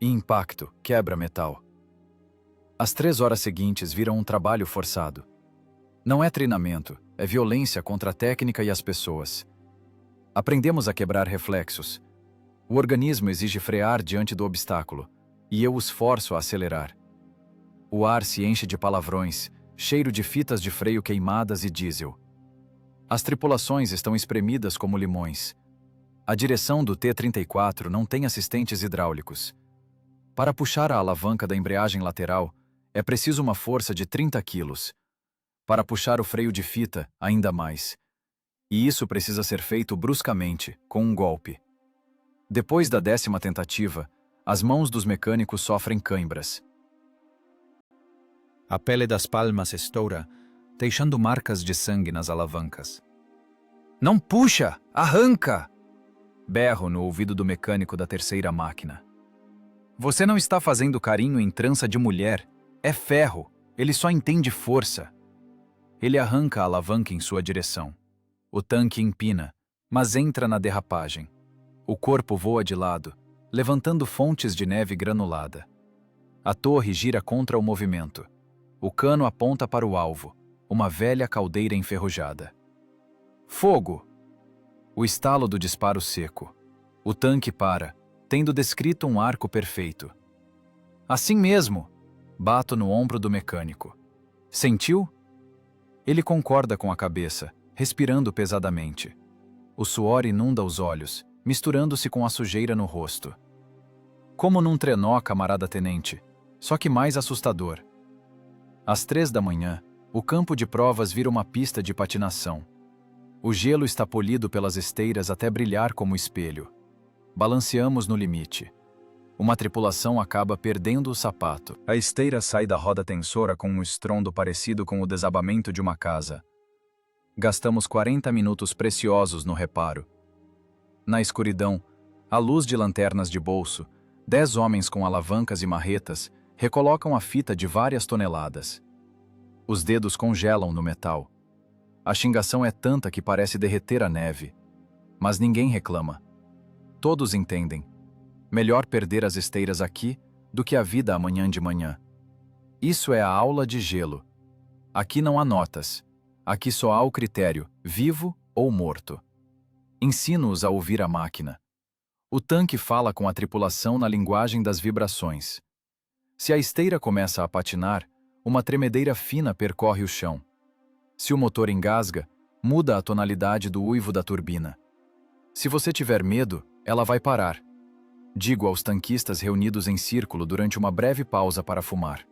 E impacto quebra metal. As 3 horas seguintes viram um trabalho forçado. Não é treinamento, é violência contra a técnica e as pessoas. Aprendemos a quebrar reflexos. O organismo exige frear diante do obstáculo, e eu os forço a acelerar. O ar se enche de palavrões, cheiro de fitas de freio queimadas e diesel. As tripulações estão espremidas como limões. A direção do T-34 não tem assistentes hidráulicos. Para puxar a alavanca da embreagem lateral, é preciso uma força de 30 quilos. Para puxar o freio de fita, ainda mais. E isso precisa ser feito bruscamente, com um golpe. Depois da 10ª tentativa, as mãos dos mecânicos sofrem cãibras. A pele das palmas estoura, deixando marcas de sangue nas alavancas. Não puxa! Arranca! Berro no ouvido do mecânico da terceira máquina. Você não está fazendo carinho em trança de mulher. É ferro. Ele só entende força. Ele arranca a alavanca em sua direção. O tanque empina, mas entra na derrapagem. O corpo voa de lado, levantando fontes de neve granulada. A torre gira contra o movimento. O cano aponta para o alvo, uma velha caldeira enferrujada. Fogo! O estalo do disparo seco. O tanque para, tendo descrito um arco perfeito. Assim mesmo! Bato no ombro do mecânico. Sentiu? Ele concorda com a cabeça, respirando pesadamente. O suor inunda os olhos, misturando-se com a sujeira no rosto. Como num trenó, camarada tenente, só que mais assustador. Às 3 da manhã, o campo de provas vira uma pista de patinação. O gelo está polido pelas esteiras até brilhar como espelho. Balanceamos no limite. Uma tripulação acaba perdendo o sapato. A esteira sai da roda tensora com um estrondo parecido com o desabamento de uma casa. Gastamos 40 minutos preciosos no reparo. Na escuridão, à luz de lanternas de bolso, 10 homens com alavancas e marretas recolocam a fita de várias toneladas. Os dedos congelam no metal. A xingação é tanta que parece derreter a neve. Mas ninguém reclama. Todos entendem. Melhor perder as esteiras aqui do que a vida amanhã de manhã. Isso é a aula de gelo. Aqui não há notas. Aqui só há o critério, vivo ou morto. Ensino-os a ouvir a máquina. O tanque fala com a tripulação na linguagem das vibrações. Se a esteira começa a patinar, uma tremedeira fina percorre o chão. Se o motor engasga, muda a tonalidade do uivo da turbina. Se você tiver medo, ela vai parar. Digo aos tanquistas reunidos em círculo durante uma breve pausa para fumar.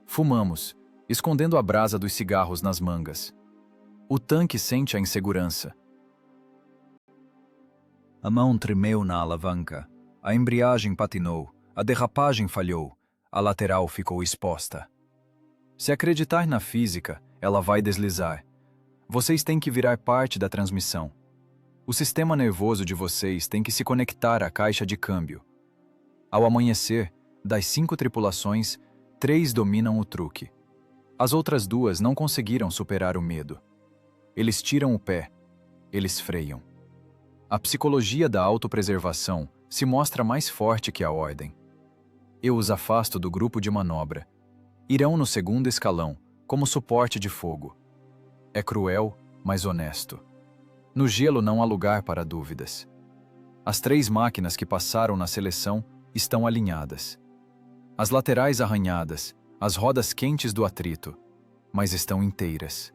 Fumamos, escondendo a brasa dos cigarros nas mangas. O tanque sente a insegurança. A mão tremeu na alavanca, a embreagem patinou, a derrapagem falhou, a lateral ficou exposta. Se acreditar na física, ela vai deslizar. Vocês têm que virar parte da transmissão. O sistema nervoso de vocês tem que se conectar à caixa de câmbio. Ao amanhecer, das 5 tripulações, 3 dominam o truque. As outras 2 não conseguiram superar o medo. Eles tiram o pé, eles freiam. A psicologia da autopreservação se mostra mais forte que a ordem. Eu os afasto do grupo de manobra. Irão no segundo escalão, como suporte de fogo. É cruel, mas honesto. No gelo não há lugar para dúvidas. As 3 máquinas que passaram na seleção estão alinhadas. As laterais arranhadas, as rodas quentes do atrito, mas estão inteiras.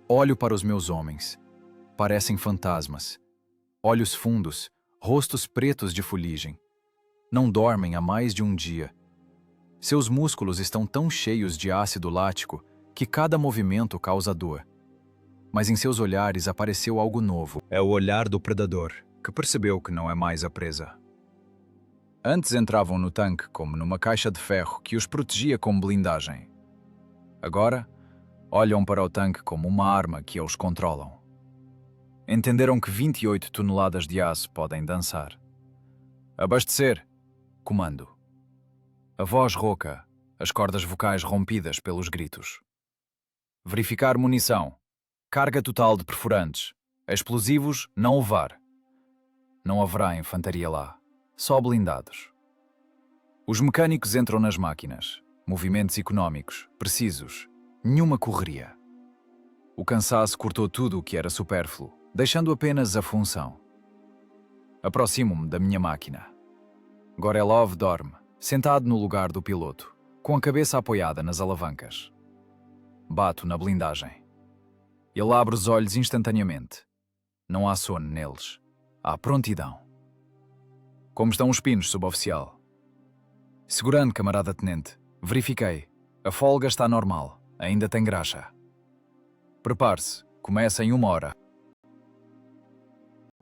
Olho para os meus homens. Parecem fantasmas. Olhos fundos, rostos pretos de fuligem. Não dormem há mais de um dia. Seus músculos estão tão cheios de ácido lático que cada movimento causa dor. Mas em seus olhares apareceu algo novo. É o olhar do predador, que percebeu que não é mais a presa. Antes entravam no tanque como numa caixa de ferro que os protegia com blindagem. Agora, olham para o tanque como uma arma que eles controlam. Entenderam que 28 toneladas de aço podem dançar. Abastecer. Comando. A voz rouca, as cordas vocais rompidas pelos gritos. Verificar munição. Carga total de perfurantes. Explosivos, não levar. Não haverá infantaria lá. Só blindados. Os mecânicos entram nas máquinas. Movimentos econômicos, precisos. Nenhuma correria. O cansaço cortou tudo o que era supérfluo, deixando apenas a função. Aproximo-me da minha máquina. Gorelov dorme, sentado no lugar do piloto, com a cabeça apoiada nas alavancas. Bato na blindagem. Ele abre os olhos instantaneamente. Não há sono neles. Há prontidão. Como estão os pinos, suboficial? Segurando, camarada tenente. Verifiquei. A folga está normal. Ainda tem graxa. Prepare-se. Começa em 1 hora.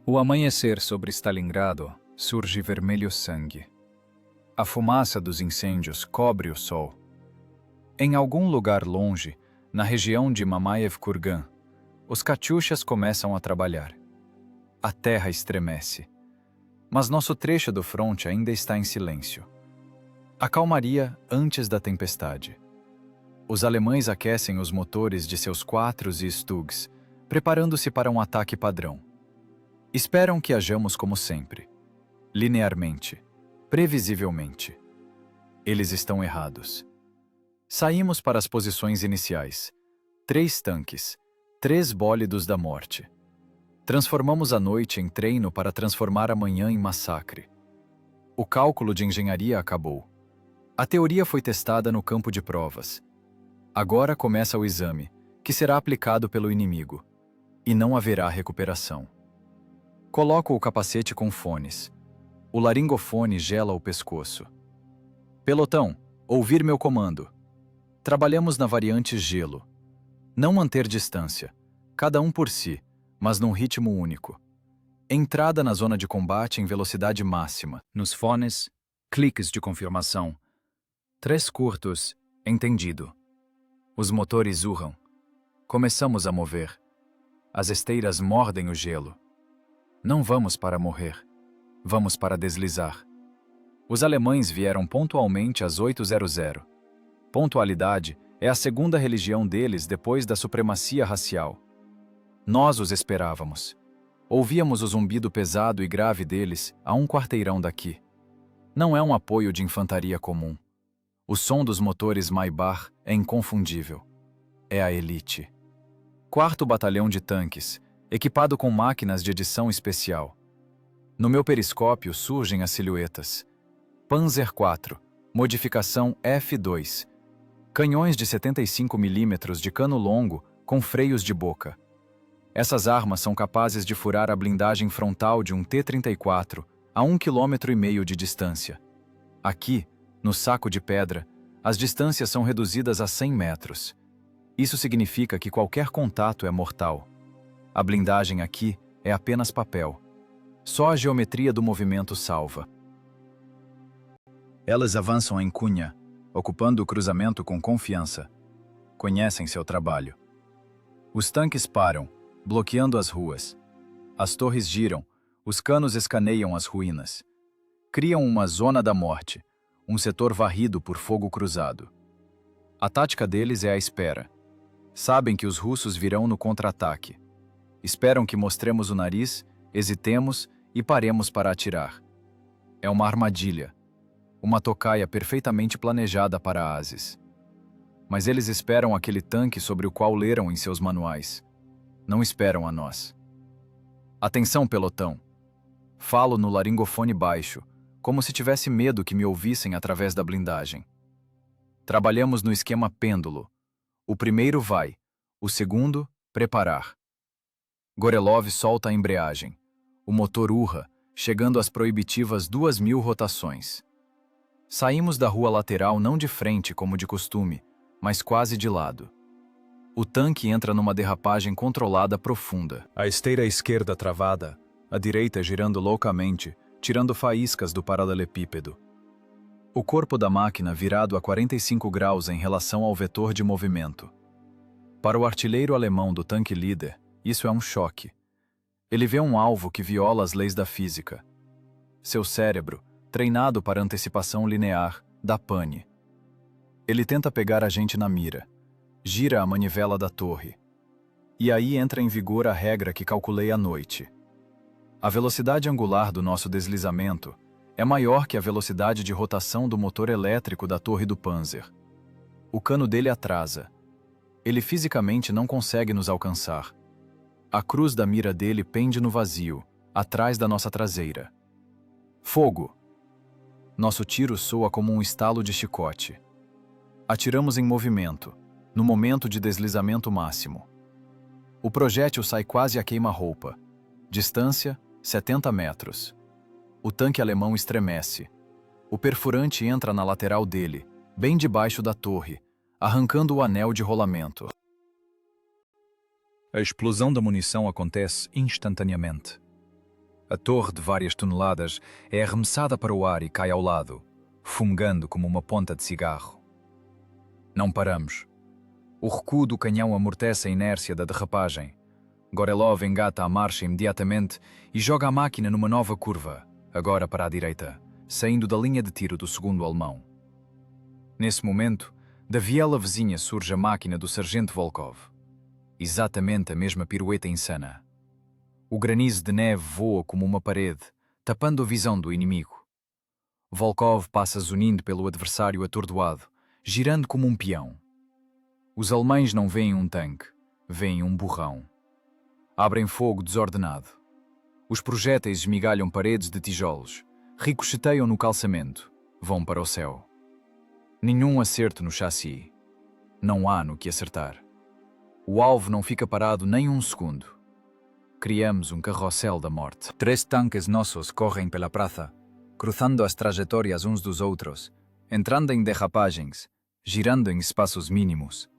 O amanhecer sobre Stalingrado surge vermelho sangue. A fumaça dos incêndios cobre o sol. Em algum lugar longe, na região de Mamayev-Kurgan, os katyushas começam a trabalhar. A terra estremece. Mas nosso trecho do fronte ainda está em silêncio. A calmaria antes da tempestade. Os alemães aquecem os motores de seus quatros e Stugs, preparando-se para um ataque padrão. Esperam que hajamos como sempre, linearmente, previsivelmente. Eles estão errados. Saímos para as posições iniciais. 3 tanques, 3 bólidos da morte. Transformamos a noite em treino para transformar a manhã em massacre. O cálculo de engenharia acabou. A teoria foi testada no campo de provas. Agora começa o exame, que será aplicado pelo inimigo, e não haverá recuperação. Coloco o capacete com fones. O laringofone gela o pescoço. Pelotão, ouvir meu comando. Trabalhamos na variante gelo. Não manter distância, cada um por si, mas num ritmo único. Entrada na zona de combate em velocidade máxima. Nos fones, cliques de confirmação. 3 curtos, entendido. Os motores urram. Começamos a mover. As esteiras mordem o gelo. Não vamos para morrer. Vamos para deslizar. Os alemães vieram pontualmente às 8h00. Pontualidade é a segunda religião deles depois da supremacia racial. Nós os esperávamos. Ouvíamos o zumbido pesado e grave deles a 1 quarteirão daqui. Não é um apoio de infantaria comum. O som dos motores Maybach é inconfundível. É a elite. 4º Batalhão de Tanques, equipado com máquinas de edição especial. No meu periscópio surgem as silhuetas. Panzer IV, modificação F2. Canhões de 75 mm de cano longo com freios de boca. Essas armas são capazes de furar a blindagem frontal de um T-34 a 1,5 km de distância. Aqui, no saco de pedra, as distâncias são reduzidas a 100 metros. Isso significa que qualquer contato é mortal. A blindagem aqui é apenas papel. Só a geometria do movimento salva. Elas avançam em cunha, ocupando o cruzamento com confiança. Conhecem seu trabalho. Os tanques param, bloqueando as ruas. As torres giram, os canos escaneiam as ruínas. Criam uma zona da morte, um setor varrido por fogo cruzado. A tática deles é a espera. Sabem que os russos virão no contra-ataque. Esperam que mostremos o nariz, hesitemos e paremos para atirar. É uma armadilha. Uma tocaia perfeitamente planejada para ases. Mas eles esperam aquele tanque sobre o qual leram em seus manuais. Não esperam a nós. Atenção, pelotão. Falo no laringofone baixo, como se tivesse medo que me ouvissem através da blindagem. Trabalhamos no esquema pêndulo. O primeiro vai, o segundo, preparar. Gorelov solta a embreagem. O motor urra, chegando às proibitivas 2.000 rotações. Saímos da rua lateral não de frente como de costume, mas quase de lado. O tanque entra numa derrapagem controlada profunda. A esteira esquerda travada, a direita girando loucamente, tirando faíscas do paralelepípedo. O corpo da máquina virado a 45 graus em relação ao vetor de movimento. Para o artilheiro alemão do tanque líder, isso é um choque. Ele vê um alvo que viola as leis da física. Seu cérebro, treinado para antecipação linear, dá pane. Ele tenta pegar a gente na mira. Gira a manivela da torre. E aí entra em vigor a regra que calculei à noite. A velocidade angular do nosso deslizamento é maior que a velocidade de rotação do motor elétrico da torre do Panzer. O cano dele atrasa. Ele fisicamente não consegue nos alcançar. A cruz da mira dele pende no vazio, atrás da nossa traseira. Fogo! Nosso tiro soa como um estalo de chicote. Atiramos em movimento, no momento de deslizamento máximo. O projétil sai quase a queima-roupa. Distância, 70 metros. O tanque alemão estremece. O perfurante entra na lateral dele, bem debaixo da torre, arrancando o anel de rolamento. A explosão da munição acontece instantaneamente. A torre de várias toneladas é arremessada para o ar e cai ao lado, fumegando como uma ponta de cigarro. Não paramos. O recuo do canhão amortece a inércia da derrapagem. Gorelov engata a marcha imediatamente e joga a máquina numa nova curva, agora para a direita, saindo da linha de tiro do segundo alemão. Nesse momento, da viela vizinha surge a máquina do sargento Volkov. Exatamente a mesma pirueta insana. O granizo de neve voa como uma parede, tapando a visão do inimigo. Volkov passa zunindo pelo adversário atordoado, girando como um peão. Os alemães não veem um tanque, veem um burrão. Abrem fogo desordenado. Os projéteis esmigalham paredes de tijolos, ricocheteiam no calçamento, vão para o céu. Nenhum acerto no chassi. Não há no que acertar. O alvo não fica parado nem um segundo. Criamos um carrossel da morte. 3 tanques nossos correm pela praça, cruzando as trajetórias uns dos outros, entrando em derrapagens, girando em espaços mínimos.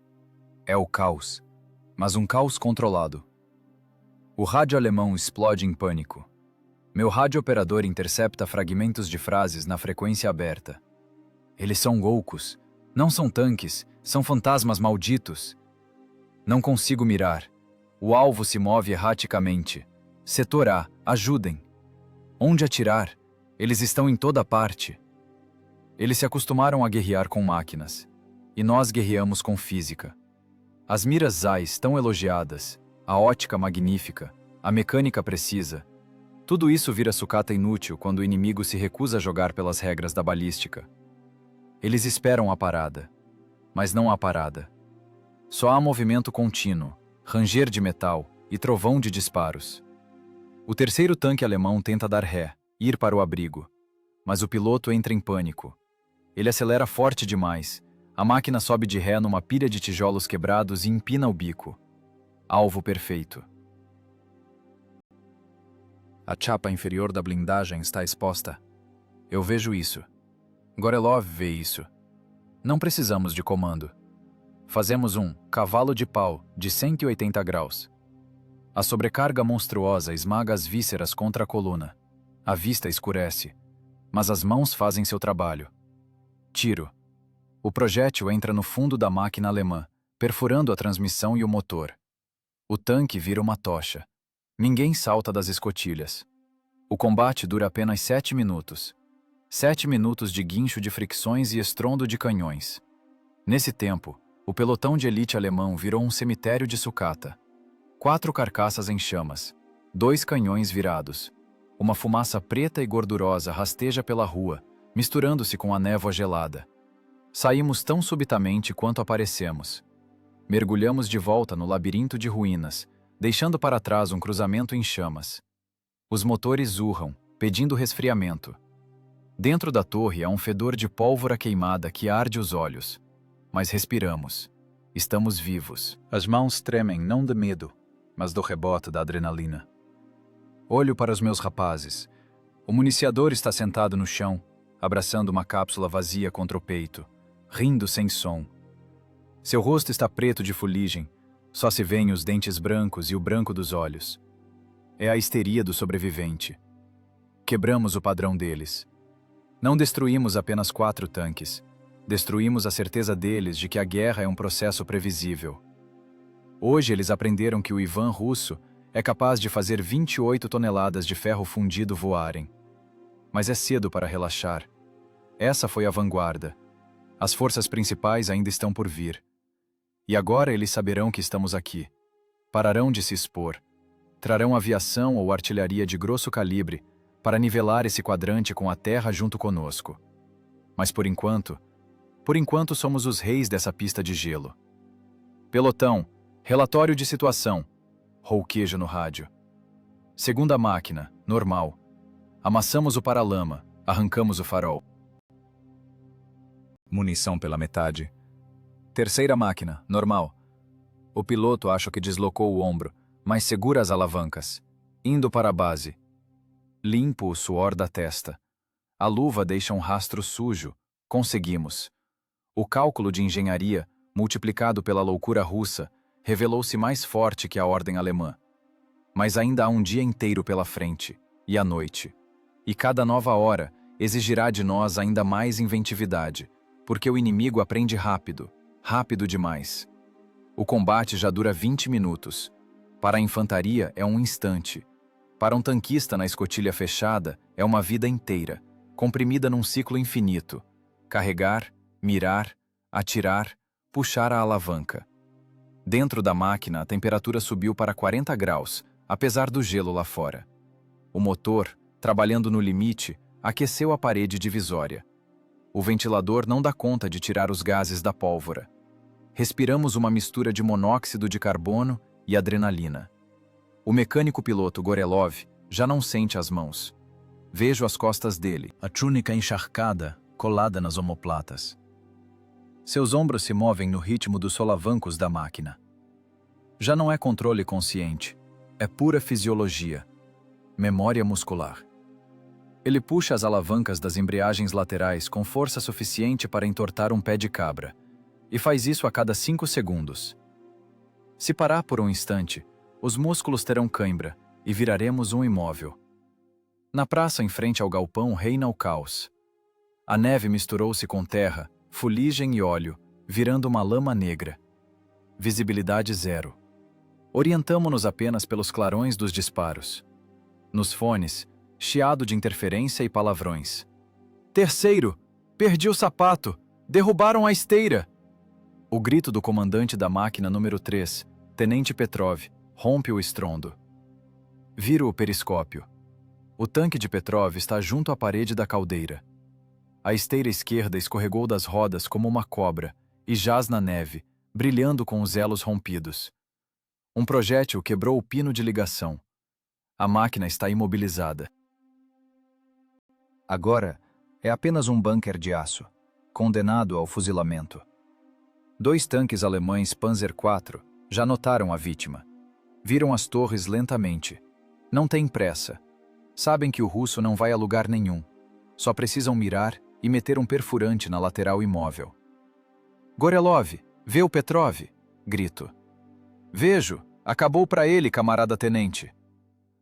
É o caos, mas um caos controlado. O rádio alemão explode em pânico. Meu rádio-operador intercepta fragmentos de frases na frequência aberta. Eles são loucos, não são tanques, são fantasmas malditos. Não consigo mirar. O alvo se move erraticamente. Setor A, ajudem. Onde atirar? Eles estão em toda parte. Eles se acostumaram a guerrear com máquinas. E nós guerreamos com física. As miras Zeiss tão elogiadas, a ótica magnífica, a mecânica precisa. Tudo isso vira sucata inútil quando o inimigo se recusa a jogar pelas regras da balística. Eles esperam a parada. Mas não há parada. Só há movimento contínuo, ranger de metal e trovão de disparos. O terceiro tanque alemão tenta dar ré, ir para o abrigo. Mas o piloto entra em pânico. Ele acelera forte demais. A máquina sobe de ré numa pilha de tijolos quebrados e empina o bico. Alvo perfeito. A chapa inferior da blindagem está exposta. Eu vejo isso. Gorelov vê isso. Não precisamos de comando. Fazemos um cavalo de pau de 180 graus. A sobrecarga monstruosa esmaga as vísceras contra a coluna. A vista escurece, mas as mãos fazem seu trabalho. Tiro. O projétil entra no fundo da máquina alemã, perfurando a transmissão e o motor. O tanque vira uma tocha. Ninguém salta das escotilhas. O combate dura apenas 7 minutos. 7 minutos de guincho de fricções e estrondo de canhões. Nesse tempo, o pelotão de elite alemão virou um cemitério de sucata. 4 carcaças em chamas, 2 canhões virados. Uma fumaça preta e gordurosa rasteja pela rua, misturando-se com a névoa gelada. Saímos tão subitamente quanto aparecemos. Mergulhamos de volta no labirinto de ruínas, deixando para trás um cruzamento em chamas. Os motores urram, pedindo resfriamento. Dentro da torre há um fedor de pólvora queimada que arde os olhos. Mas respiramos. Estamos vivos. As mãos tremem não de medo, mas do rebote da adrenalina. Olho para os meus rapazes. O municiador está sentado no chão, abraçando uma cápsula vazia contra o peito, rindo sem som. Seu rosto está preto de fuligem, só se veem os dentes brancos e o branco dos olhos. É a histeria do sobrevivente. Quebramos o padrão deles. Não destruímos apenas 4 tanques. Destruímos a certeza deles de que a guerra é um processo previsível. Hoje eles aprenderam que o Ivan russo é capaz de fazer 28 toneladas de ferro fundido voarem. Mas é cedo para relaxar. Essa foi a vanguarda. As forças principais ainda estão por vir. E agora eles saberão que estamos aqui. Pararão de se expor. Trarão aviação ou artilharia de grosso calibre para nivelar esse quadrante com a terra junto conosco. Mas por enquanto somos os reis dessa pista de gelo. Pelotão, relatório de situação. Rouquejo no rádio. Segunda máquina, normal. Amassamos o paralama, arrancamos o farol. Munição pela metade. Terceira máquina, normal. O piloto acha que deslocou o ombro, mas segura as alavancas. Indo para a base. Limpo o suor da testa. A luva deixa um rastro sujo. Conseguimos. O cálculo de engenharia, multiplicado pela loucura russa, revelou-se mais forte que a ordem alemã. Mas ainda há um dia inteiro pela frente, e a noite. E cada nova hora exigirá de nós ainda mais inventividade, porque o inimigo aprende rápido, rápido demais. O combate já dura 20 minutos. Para a infantaria é um instante. Para um tanquista na escotilha fechada é uma vida inteira, comprimida num ciclo infinito. Carregar, mirar, atirar, puxar a alavanca. Dentro da máquina, a temperatura subiu para 40 graus, apesar do gelo lá fora. O motor, trabalhando no limite, aqueceu a parede divisória. O ventilador não dá conta de tirar os gases da pólvora. Respiramos uma mistura de monóxido de carbono e adrenalina. O mecânico piloto Gorelov já não sente as mãos. Vejo as costas dele, a túnica encharcada, colada nas omoplatas. Seus ombros se movem no ritmo dos solavancos da máquina. Já não é controle consciente, é pura fisiologia, memória muscular. Ele puxa as alavancas das embreagens laterais com força suficiente para entortar um pé de cabra, e faz isso a cada 5 segundos. Se parar por um instante, os músculos terão cãibra e viraremos um imóvel. Na praça em frente ao galpão reina o caos. A neve misturou-se com terra, fuligem e óleo, virando uma lama negra. Visibilidade zero. Orientamo-nos apenas pelos clarões dos disparos. Nos fones, chiado de interferência e palavrões. Terceiro! Perdi o sapato! Derrubaram a esteira! O grito do comandante da máquina número 3, Tenente Petrov, rompe o estrondo. Viro o periscópio. O tanque de Petrov está junto à parede da caldeira. A esteira esquerda escorregou das rodas como uma cobra e jaz na neve, brilhando com os elos rompidos. Um projétil quebrou o pino de ligação. A máquina está imobilizada. Agora, é apenas um bunker de aço, condenado ao fuzilamento. 2 tanques alemães Panzer IV já notaram a vítima. Viram as torres lentamente. Não têm pressa. Sabem que o russo não vai a lugar nenhum. Só precisam mirar e meter um perfurante na lateral imóvel. Gorelov, vê o Petrov! Grito. Vejo! Acabou para ele, camarada tenente.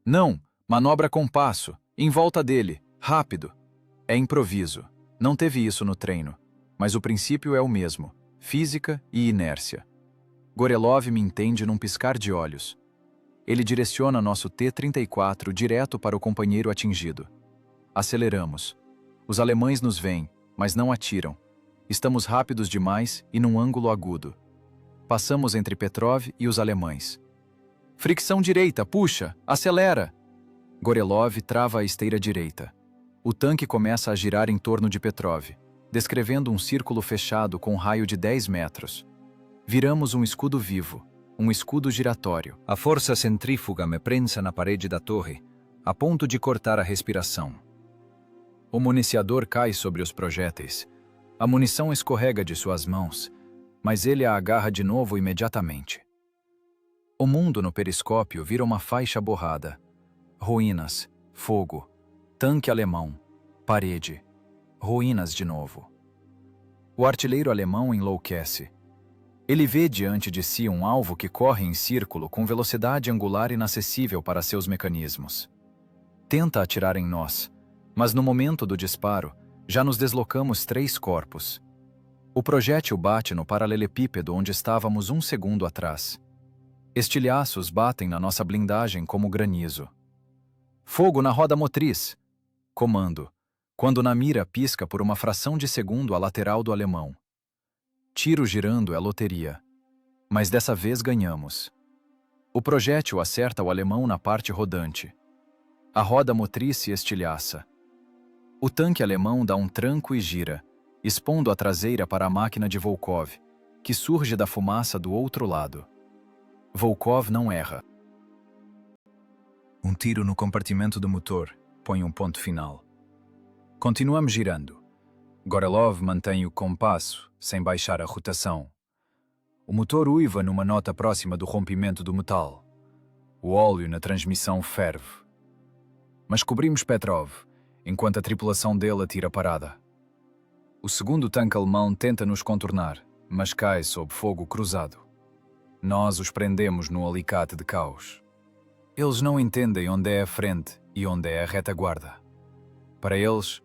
Não, manobra com passo, em volta dele, rápido. É improviso. Não teve isso no treino. Mas o princípio é o mesmo, física e inércia. Gorelov me entende num piscar de olhos. Ele direciona nosso T-34 direto para o companheiro atingido. Aceleramos. Os alemães nos veem, mas não atiram. Estamos rápidos demais e num ângulo agudo. Passamos entre Petrov e os alemães. Fricção direita, puxa, acelera! Gorelov trava a esteira direita. O tanque começa a girar em torno de Petrov, descrevendo um círculo fechado com um raio de 10 metros. Viramos um escudo vivo, um escudo giratório. A força centrífuga me prensa na parede da torre, a ponto de cortar a respiração. O municiador cai sobre os projéteis. A munição escorrega de suas mãos, mas ele a agarra de novo imediatamente. O mundo no periscópio vira uma faixa borrada. Ruínas, fogo, tanque alemão, parede, ruínas de novo. O artilheiro alemão enlouquece. Ele vê diante de si um alvo que corre em círculo com velocidade angular inacessível para seus mecanismos. Tenta atirar em nós, mas no momento do disparo, já nos deslocamos 3 corpos. O projétil bate no paralelepípedo onde estávamos 1 segundo atrás. Estilhaços batem na nossa blindagem como granizo. Fogo na roda motriz! Comando, quando na mira pisca por uma fração de segundo a lateral do alemão. Tiro girando é loteria. Mas dessa vez ganhamos. O projétil acerta o alemão na parte rodante. A roda motriz se estilhaça. O tanque alemão dá um tranco e gira, expondo a traseira para a máquina de Volkov, que surge da fumaça do outro lado. Volkov não erra. Um tiro no compartimento do motor põe um ponto final. Continuamos girando. Gorelov mantém o compasso, sem baixar a rotação. O motor uiva numa nota próxima do rompimento do metal. O óleo na transmissão ferve. Mas cobrimos Petrov, enquanto a tripulação dele atira parada. O segundo tanque alemão tenta nos contornar, mas cai sob fogo cruzado. Nós os prendemos no alicate de caos. Eles não entendem onde é a frente e onde é a retaguarda. Para eles,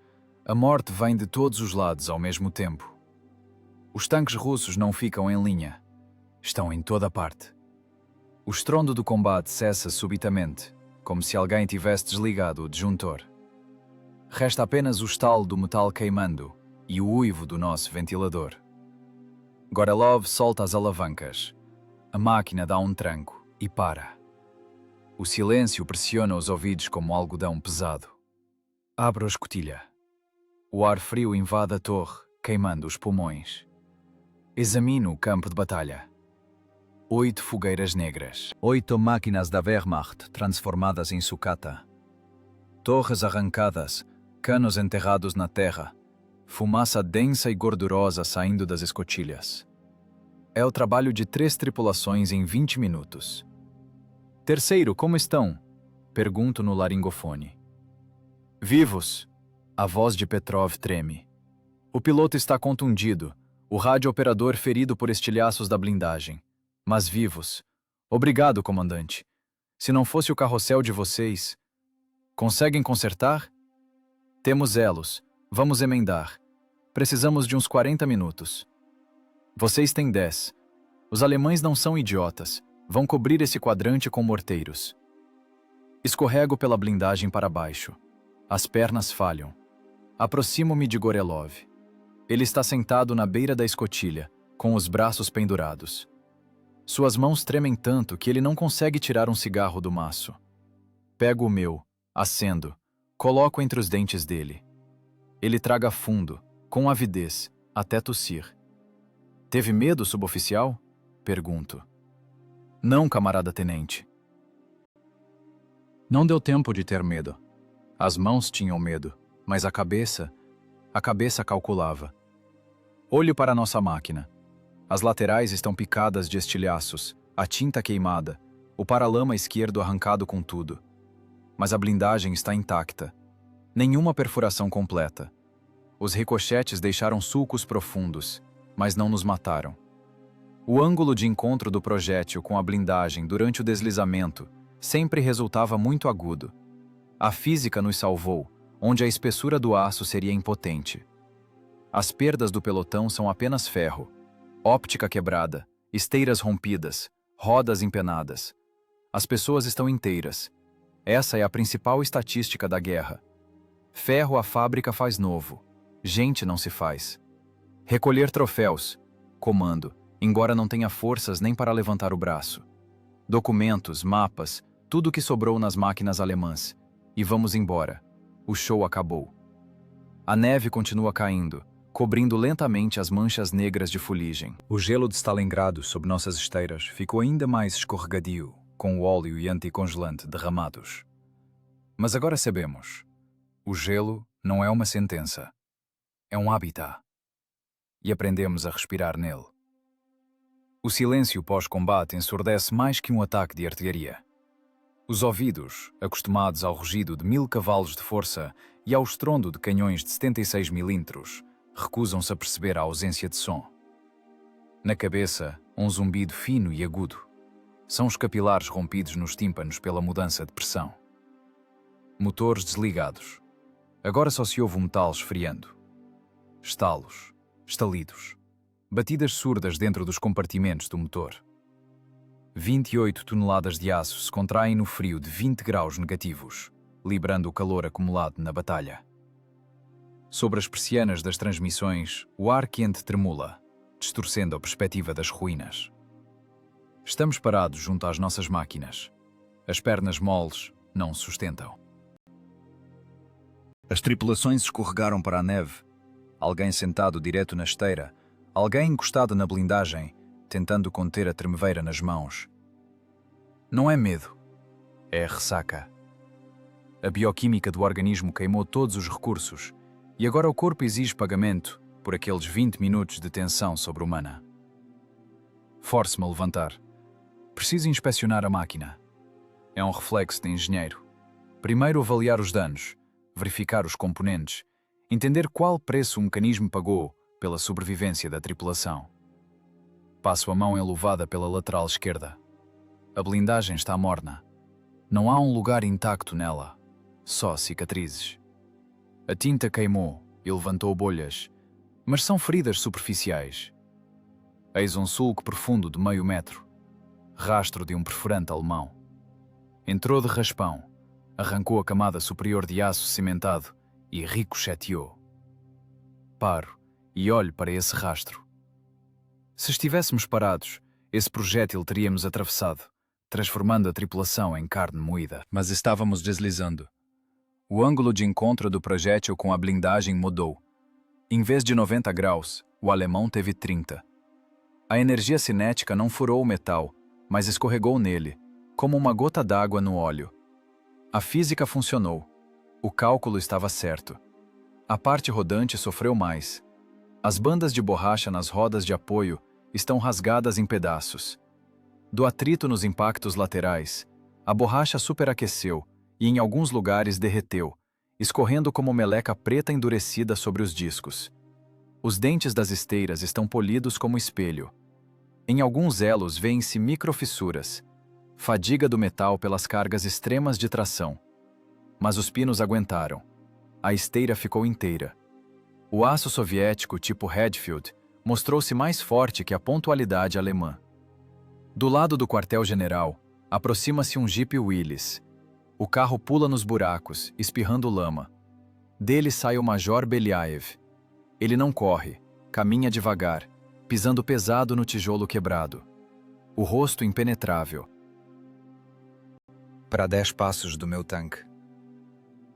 a morte vem de todos os lados ao mesmo tempo. Os tanques russos não ficam em linha. Estão em toda parte. O estrondo do combate cessa subitamente, como se alguém tivesse desligado o disjuntor. Resta apenas o estalo do metal queimando e o uivo do nosso ventilador. Gorelov solta as alavancas. A máquina dá um tranco e para. O silêncio pressiona os ouvidos como algodão pesado. Abro a escotilha. O ar frio invade a torre, queimando os pulmões. Examino o campo de batalha. 8 fogueiras negras. 8 máquinas da Wehrmacht transformadas em sucata. Torres arrancadas, canos enterrados na terra, fumaça densa e gordurosa saindo das escotilhas. É o trabalho de 3 tripulações em 20 minutos. Terceiro, como estão? Pergunto no laringofone. Vivos! A voz de Petrov treme. O piloto está contundido, o rádio-operador ferido por estilhaços da blindagem. Mas vivos. Obrigado, comandante. Se não fosse o carrossel de vocês... Conseguem consertar? Temos elos. Vamos emendar. Precisamos de uns 40 minutos. Vocês têm 10. Os alemães não são idiotas. Vão cobrir esse quadrante com morteiros. Escorrego pela blindagem para baixo. As pernas falham. Aproximo-me de Gorelov. Ele está sentado na beira da escotilha, com os braços pendurados. Suas mãos tremem tanto que ele não consegue tirar um cigarro do maço. Pego o meu, acendo, coloco entre os dentes dele. Ele traga fundo, com avidez, até tossir. Teve medo, suboficial? Pergunto. Não, camarada tenente. Não deu tempo de ter medo. As mãos tinham medo, mas a cabeça calculava. Olho para nossa máquina. As laterais estão picadas de estilhaços, a tinta queimada, o paralama esquerdo arrancado com tudo. Mas a blindagem está intacta. Nenhuma perfuração completa. Os ricochetes deixaram sulcos profundos, mas não nos mataram. O ângulo de encontro do projétil com a blindagem durante o deslizamento sempre resultava muito agudo. A física nos salvou, onde a espessura do aço seria impotente. As perdas do pelotão são apenas ferro, óptica quebrada, esteiras rompidas, rodas empenadas. As pessoas estão inteiras. Essa é a principal estatística da guerra. Ferro a fábrica faz novo. Gente não se faz. Recolher troféus. Comando, embora não tenha forças nem para levantar o braço. Documentos, mapas, tudo o que sobrou nas máquinas alemãs. E vamos embora. O show acabou. A neve continua caindo, cobrindo lentamente as manchas negras de fuligem. O gelo de Stalingrado sob nossas esteiras ficou ainda mais escorregadio, com o óleo e anticongelante derramados. Mas agora sabemos, o gelo não é uma sentença, é um habitat. E aprendemos a respirar nele. O silêncio pós-combate ensurdece mais que um ataque de artilharia. Os ouvidos, acostumados ao rugido de 1000 cavalos de força e ao estrondo de canhões de 76 milímetros, recusam-se a perceber a ausência de som. Na cabeça, um zumbido fino e agudo. São os capilares rompidos nos tímpanos pela mudança de pressão. Motores desligados. Agora só se ouve o metal esfriando. Estalos, estalidos, batidas surdas dentro dos compartimentos do motor. 28 toneladas de aço se contraem no frio de 20 graus negativos, liberando o calor acumulado na batalha. Sobre as persianas das transmissões, o ar quente tremula, distorcendo a perspectiva das ruínas. Estamos parados junto às nossas máquinas. As pernas moles não se sustentam. As tripulações escorregaram para a neve. Alguém sentado direto na esteira, alguém encostado na blindagem, tentando conter a tremeveira nas mãos. Não é medo, é ressaca. A bioquímica do organismo queimou todos os recursos e agora o corpo exige pagamento por aqueles 20 minutos de tensão sobre-humana. Force-me a levantar. Preciso inspecionar a máquina. É um reflexo de engenheiro. Primeiro avaliar os danos, verificar os componentes, entender qual preço o mecanismo pagou pela sobrevivência da tripulação. Passo a mão enluvada pela lateral esquerda. A blindagem está morna. Não há um lugar intacto nela, só cicatrizes. A tinta queimou e levantou bolhas, mas são feridas superficiais. Eis um sulco profundo de meio metro, rastro de um perfurante alemão. Entrou de raspão, arrancou a camada superior de aço cimentado e ricocheteou. Paro e olho para esse rastro. Se estivéssemos parados, esse projétil teríamos atravessado, transformando a tripulação em carne moída. Mas estávamos deslizando. O ângulo de encontro do projétil com a blindagem mudou. Em vez de 90 graus, o alemão teve 30. A energia cinética não furou o metal, mas escorregou nele, como uma gota d'água no óleo. A física funcionou. O cálculo estava certo. A parte rodante sofreu mais. As bandas de borracha nas rodas de apoio estão rasgadas em pedaços. Do atrito nos impactos laterais, a borracha superaqueceu e em alguns lugares derreteu, escorrendo como meleca preta endurecida sobre os discos. Os dentes das esteiras estão polidos como espelho. Em alguns elos vêem-se microfissuras, fadiga do metal pelas cargas extremas de tração. Mas os pinos aguentaram. A esteira ficou inteira. O aço soviético tipo Redfield mostrou-se mais forte que a pontualidade alemã. Do lado do quartel-general, aproxima-se um Jeep Willys. O carro pula nos buracos, espirrando lama. Dele sai o Major Beliaev. Ele não corre, caminha devagar, pisando pesado no tijolo quebrado. O rosto impenetrável. Para 10 passos do meu tanque.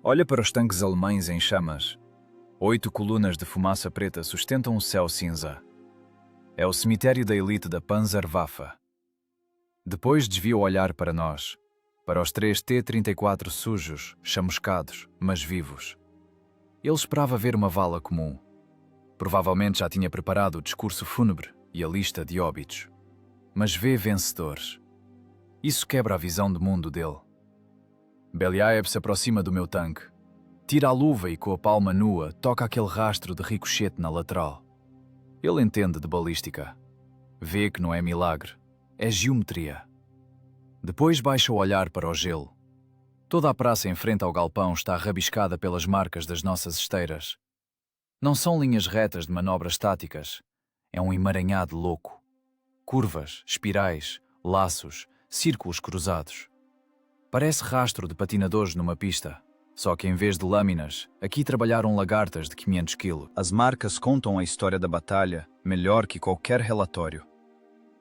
Olha para os tanques alemães em chamas. 8 colunas de fumaça preta sustentam o céu cinza. É o cemitério da elite da Panzerwaffe. Depois desvia o olhar para nós, para os 3 T-34 sujos, chamuscados, mas vivos. Ele esperava ver uma vala comum. Provavelmente já tinha preparado o discurso fúnebre e a lista de óbitos. Mas vê vencedores. Isso quebra a visão de mundo dele. Beliaev se aproxima do meu tanque. Tira a luva e com a palma nua toca aquele rastro de ricochete na lateral. Ele entende de balística. Vê que não é milagre, é geometria. Depois baixa o olhar para o gelo. Toda a praça em frente ao galpão está rabiscada pelas marcas das nossas esteiras. Não são linhas retas de manobras táticas, é um emaranhado louco. Curvas, espirais, laços, círculos cruzados. Parece rastro de patinadores numa pista, só que em vez de lâminas, aqui trabalharam lagartas de 500 kg. As marcas contam a história da batalha melhor que qualquer relatório.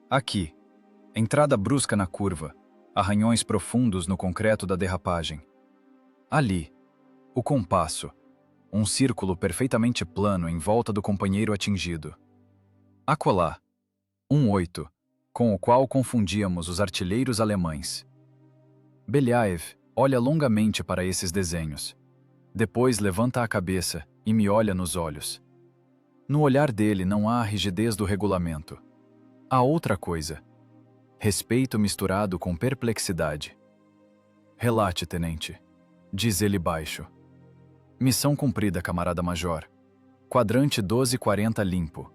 Aqui, entrada brusca na curva, arranhões profundos no concreto da derrapagem. Ali, o compasso, um círculo perfeitamente plano em volta do companheiro atingido. Acolá, 8, com o qual confundíamos os artilheiros alemães. Belyaev olha longamente para esses desenhos. Depois levanta a cabeça e me olha nos olhos. No olhar dele não há a rigidez do regulamento. Há outra coisa. Respeito misturado com perplexidade. Relate, tenente, diz ele baixo. Missão cumprida, camarada major. Quadrante 1240 limpo.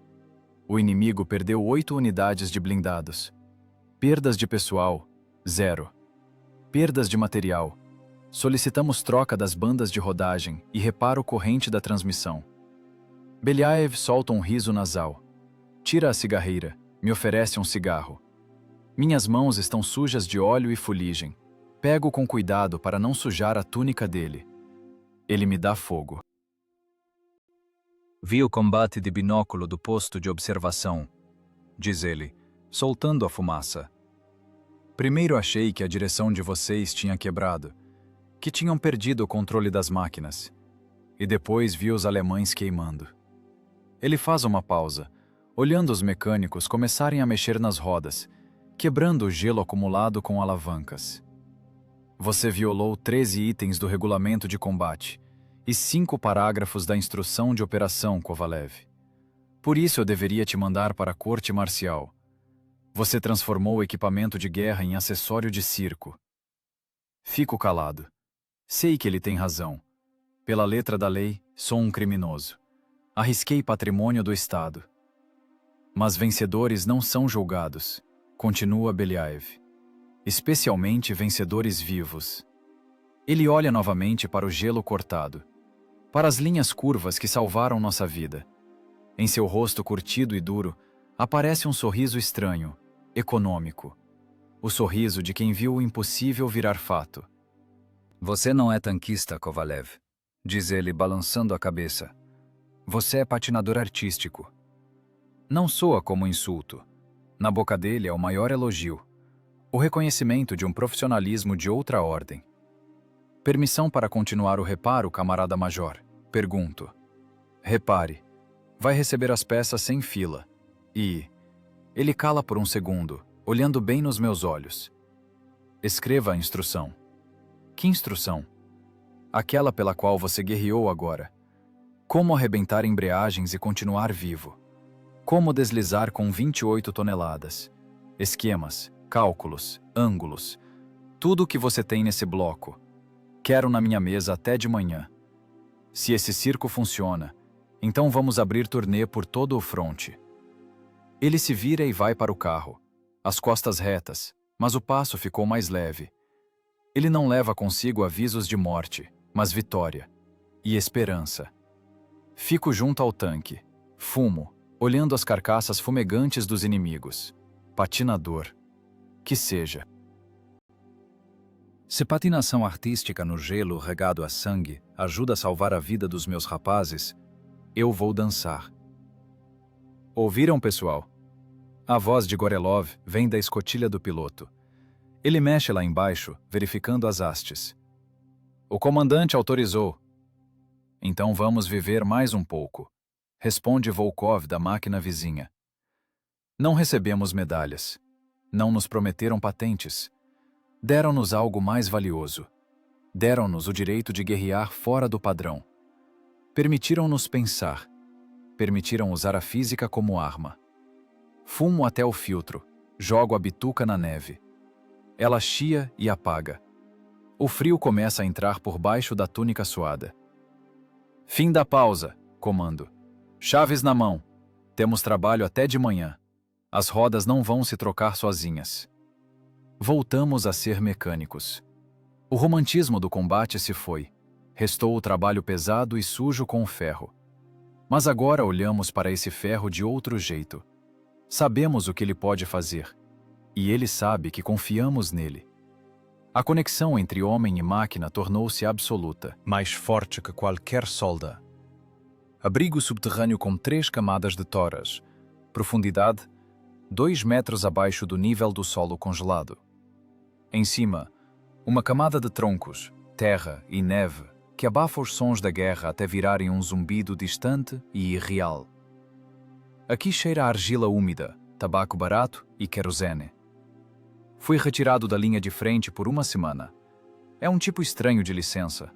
O inimigo perdeu 8 unidades de blindados. Perdas de pessoal, 0. Perdas de material. Solicitamos troca das bandas de rodagem e reparo corrente da transmissão. Belyaev solta um riso nasal. Tira a cigarreira, me oferece um cigarro. Minhas mãos estão sujas de óleo e fuligem. Pego com cuidado para não sujar a túnica dele. Ele me dá fogo. Vi o combate de binóculo do posto de observação, diz ele, soltando a fumaça. Primeiro achei que a direção de vocês tinha quebrado, que tinham perdido o controle das máquinas, e depois vi os alemães queimando. Ele faz uma pausa, olhando os mecânicos começarem a mexer nas rodas, quebrando o gelo acumulado com alavancas. Você violou 13 itens do regulamento de combate e 5 parágrafos da instrução de operação, Kovalev. Por isso eu deveria te mandar para a corte marcial. Você transformou o equipamento de guerra em acessório de circo. Fico calado. Sei que ele tem razão. Pela letra da lei, sou um criminoso. Arrisquei patrimônio do Estado. Mas vencedores não são julgados, continua Belyaev. Especialmente vencedores vivos. Ele olha novamente para o gelo cortado, para as linhas curvas que salvaram nossa vida. Em seu rosto curtido e duro, aparece um sorriso estranho, econômico. O sorriso de quem viu o impossível virar fato. Você não é tanquista, Kovalev, diz ele balançando a cabeça. Você é patinador artístico. Não soa como insulto. Na boca dele é o maior elogio. O reconhecimento de um profissionalismo de outra ordem. Permissão para continuar o reparo, camarada major? Pergunto. Repare. Vai receber as peças sem fila. E... Ele cala por um segundo, olhando bem nos meus olhos. Escreva a instrução. Que instrução? Aquela pela qual você guerreou agora. Como arrebentar embreagens e continuar vivo. Como deslizar com 28 toneladas. Esquemas, cálculos, ângulos. Tudo o que você tem nesse bloco. Quero na minha mesa até de manhã. Se esse circo funciona, então vamos abrir turnê por todo o fronte. Ele se vira e vai para o carro, as costas retas, mas o passo ficou mais leve. Ele não leva consigo avisos de morte, mas vitória e esperança. Fico junto ao tanque, fumo, olhando as carcaças fumegantes dos inimigos. Patinador. Que seja. Se patinação artística no gelo regado a sangue ajuda a salvar a vida dos meus rapazes, eu vou dançar. Ouviram, pessoal? A voz de Gorelov vem da escotilha do piloto. Ele mexe lá embaixo, verificando as hastes. O comandante autorizou. Então vamos viver mais um pouco, responde Volkov da máquina vizinha. Não recebemos medalhas. Não nos prometeram patentes. Deram-nos algo mais valioso. Deram-nos o direito de guerrear fora do padrão. Permitiram-nos pensar. Permitiram usar a física como arma. Fumo até o filtro, jogo a bituca na neve. Ela chia e apaga. O frio começa a entrar por baixo da túnica suada. Fim da pausa, comando. Chaves na mão. Temos trabalho até de manhã. As rodas não vão se trocar sozinhas. Voltamos a ser mecânicos. O romantismo do combate se foi. Restou o trabalho pesado e sujo com o ferro. Mas agora olhamos para esse ferro de outro jeito. Sabemos o que ele pode fazer. E ele sabe que confiamos nele. A conexão entre homem e máquina tornou-se absoluta. Mais forte que qualquer solda. Abrigo subterrâneo com 3 camadas de toras. Profundidade 2 metros abaixo do nível do solo congelado. Em cima, uma camada de troncos, terra e neve que abafa os sons da guerra até virarem um zumbido distante e irreal. Aqui cheira a argila úmida, tabaco barato e querosene. Fui retirado da linha de frente por uma semana. É um tipo estranho de licença.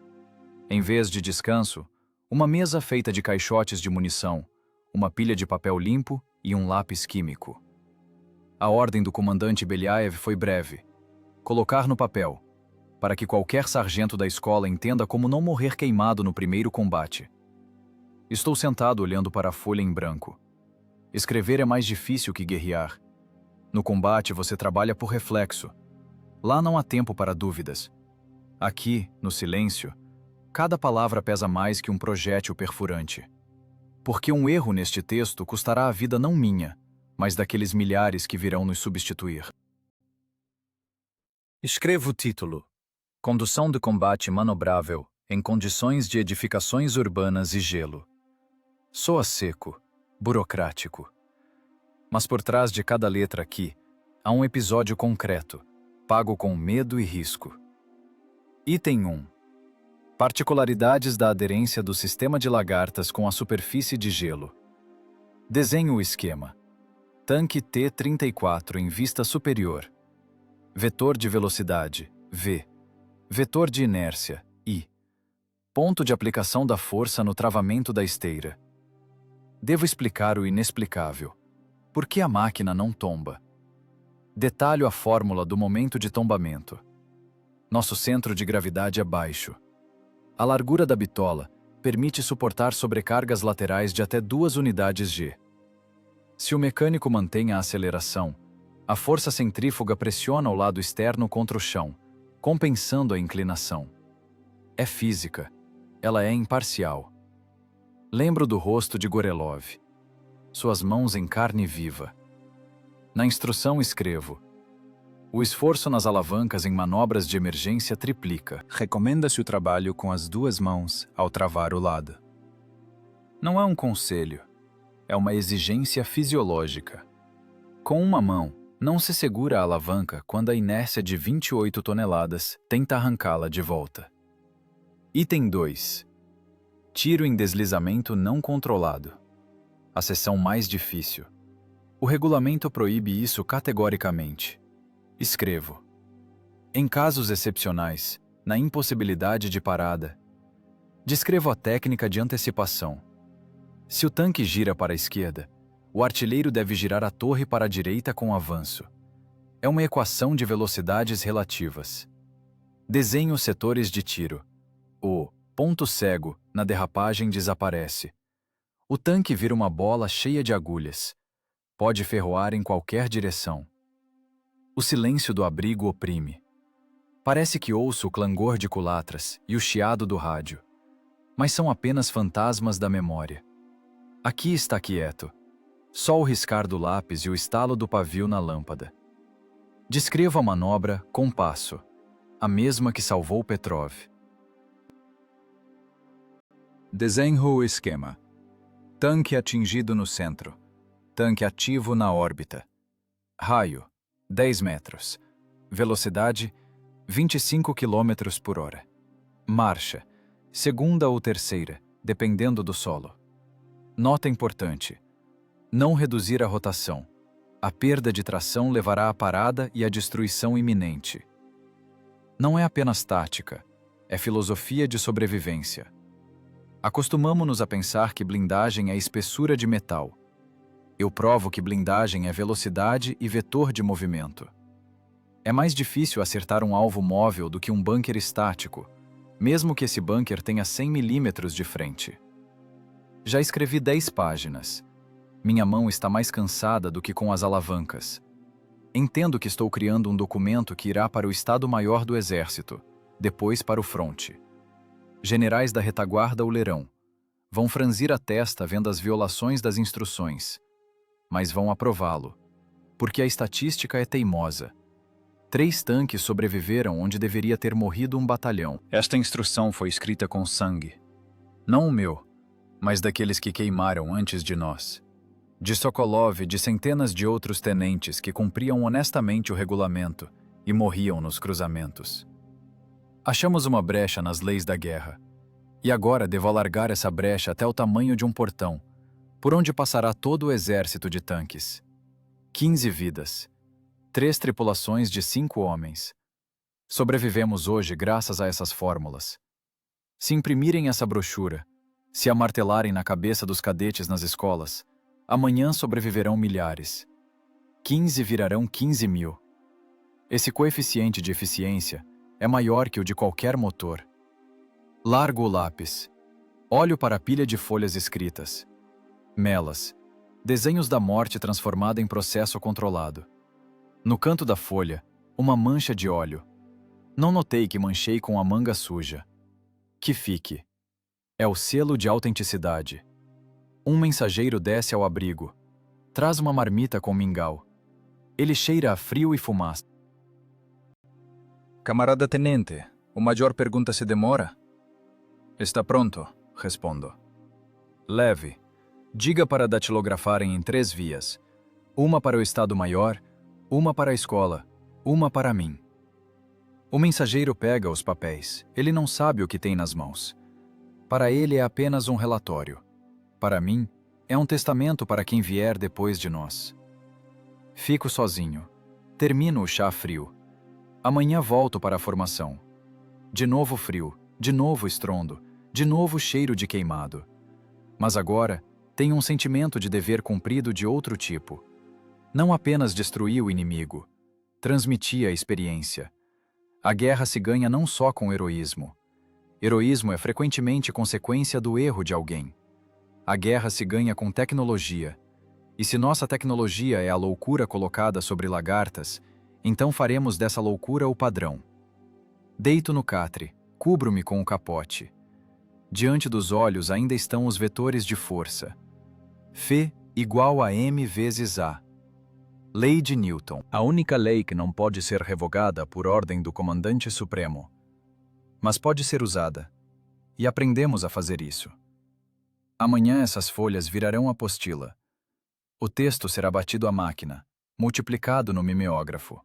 Em vez de descanso, uma mesa feita de caixotes de munição, uma pilha de papel limpo e um lápis químico. A ordem do comandante Beliaev foi breve. Colocar no papel, para que qualquer sargento da escola entenda como não morrer queimado no primeiro combate. Estou sentado olhando para a folha em branco. Escrever é mais difícil que guerrear. No combate você trabalha por reflexo. Lá não há tempo para dúvidas. Aqui, no silêncio, cada palavra pesa mais que um projétil perfurante. Porque um erro neste texto custará a vida não minha, mas daqueles milhares que virão nos substituir. Escrevo o título: Condução de combate manobrável em condições de edificações urbanas e gelo. Soa seco, burocrático. Mas por trás de cada letra aqui, há um episódio concreto, pago com medo e risco. Item 1. Particularidades da aderência do sistema de lagartas com a superfície de gelo. Desenho o esquema. Tanque T-34 em vista superior. Vetor de velocidade, V. Vetor de inércia, I. Ponto de aplicação da força no travamento da esteira. Devo explicar o inexplicável. Por que a máquina não tomba? Detalho a fórmula do momento de tombamento. Nosso centro de gravidade é baixo. A largura da bitola permite suportar sobrecargas laterais de até 2 unidades G. Se o mecânico mantém a aceleração, a força centrífuga pressiona o lado externo contra o chão, compensando a inclinação. É física. Ela é imparcial. Lembro do rosto de Gorelov. Suas mãos em carne viva. Na instrução escrevo: o esforço nas alavancas em manobras de emergência triplica. Recomenda-se o trabalho com as 2 mãos ao travar o lado. Não é um conselho. É uma exigência fisiológica. Com uma mão, não se segura a alavanca quando a inércia de 28 toneladas tenta arrancá-la de volta. Item 2. Tiro em deslizamento não controlado. A seção mais difícil. O regulamento proíbe isso categoricamente. Escrevo: em casos excepcionais, na impossibilidade de parada, descrevo a técnica de antecipação. Se o tanque gira para a esquerda, o artilheiro deve girar a torre para a direita com avanço. É uma equação de velocidades relativas. Desenho os setores de tiro. O ponto cego na derrapagem desaparece. O tanque vira uma bola cheia de agulhas. Pode ferroar em qualquer direção. O silêncio do abrigo oprime. Parece que ouço o clangor de culatras e o chiado do rádio. Mas são apenas fantasmas da memória. Aqui está quieto. Só o riscar do lápis e o estalo do pavio na lâmpada. Descrevo a manobra com passo, a mesma que salvou Petrov. Desenho o esquema. Tanque atingido no centro. Tanque ativo na órbita. Raio, 10 metros. Velocidade, 25 km por hora. Marcha, segunda ou terceira, dependendo do solo. Nota importante: não reduzir a rotação. A perda de tração levará à parada e à destruição iminente. Não é apenas tática, é filosofia de sobrevivência. Acostumamo-nos a pensar que blindagem é espessura de metal. Eu provo que blindagem é velocidade e vetor de movimento. É mais difícil acertar um alvo móvel do que um bunker estático, mesmo que esse bunker tenha 100 milímetros de frente. Já escrevi 10 páginas. Minha mão está mais cansada do que com as alavancas. Entendo que estou criando um documento que irá para o Estado-Maior do Exército, depois para o fronte. Generais da retaguarda o lerão. Vão franzir a testa vendo as violações das instruções, mas vão aprová-lo, porque a estatística é teimosa. 3 tanques sobreviveram onde deveria ter morrido um batalhão. Esta instrução foi escrita com sangue. Não o meu, mas daqueles que queimaram antes de nós. De Sokolov e de centenas de outros tenentes que cumpriam honestamente o regulamento e morriam nos cruzamentos. Achamos uma brecha nas leis da guerra. E agora devo alargar essa brecha até o tamanho de um portão, por onde passará todo o exército de tanques. 15 vidas. 3 tripulações de 5 homens. Sobrevivemos hoje graças a essas fórmulas. Se imprimirem essa brochura, se a martelarem na cabeça dos cadetes nas escolas, amanhã sobreviverão milhares. 15 virarão 15.000. Esse coeficiente de eficiência é maior que o de qualquer motor. Largo o lápis. Olho para a pilha de folhas escritas. Melas. Desenhos da morte transformada em processo controlado. No canto da folha, uma mancha de óleo. Não notei que manchei com a manga suja. Que fique. É o selo de autenticidade. Um mensageiro desce ao abrigo. Traz uma marmita com mingau. Ele cheira a frio e fumaça. Camarada tenente, o major pergunta se demora? Está pronto, respondo. Leve. Diga para datilografarem em 3 vias. Uma para o Estado-Maior, uma para a escola, uma para mim. O mensageiro pega os papéis. Ele não sabe o que tem nas mãos. Para ele é apenas um relatório. Para mim, é um testamento para quem vier depois de nós. Fico sozinho. Termino o chá frio. Amanhã volto para a formação. De novo frio, de novo estrondo, de novo cheiro de queimado. Mas agora, tenho um sentimento de dever cumprido de outro tipo. Não apenas destruí o inimigo, transmiti a experiência. A guerra se ganha não só com heroísmo. Heroísmo é frequentemente consequência do erro de alguém. A guerra se ganha com tecnologia. E se nossa tecnologia é a loucura colocada sobre lagartas, então faremos dessa loucura o padrão. Deito no catre, cubro-me com o capote. Diante dos olhos ainda estão os vetores de força. Φ igual a m vezes a. Lei de Newton. A única lei que não pode ser revogada por ordem do Comandante Supremo. Mas pode ser usada. E aprendemos a fazer isso. Amanhã essas folhas virarão apostila. O texto será batido à máquina, multiplicado no mimeógrafo.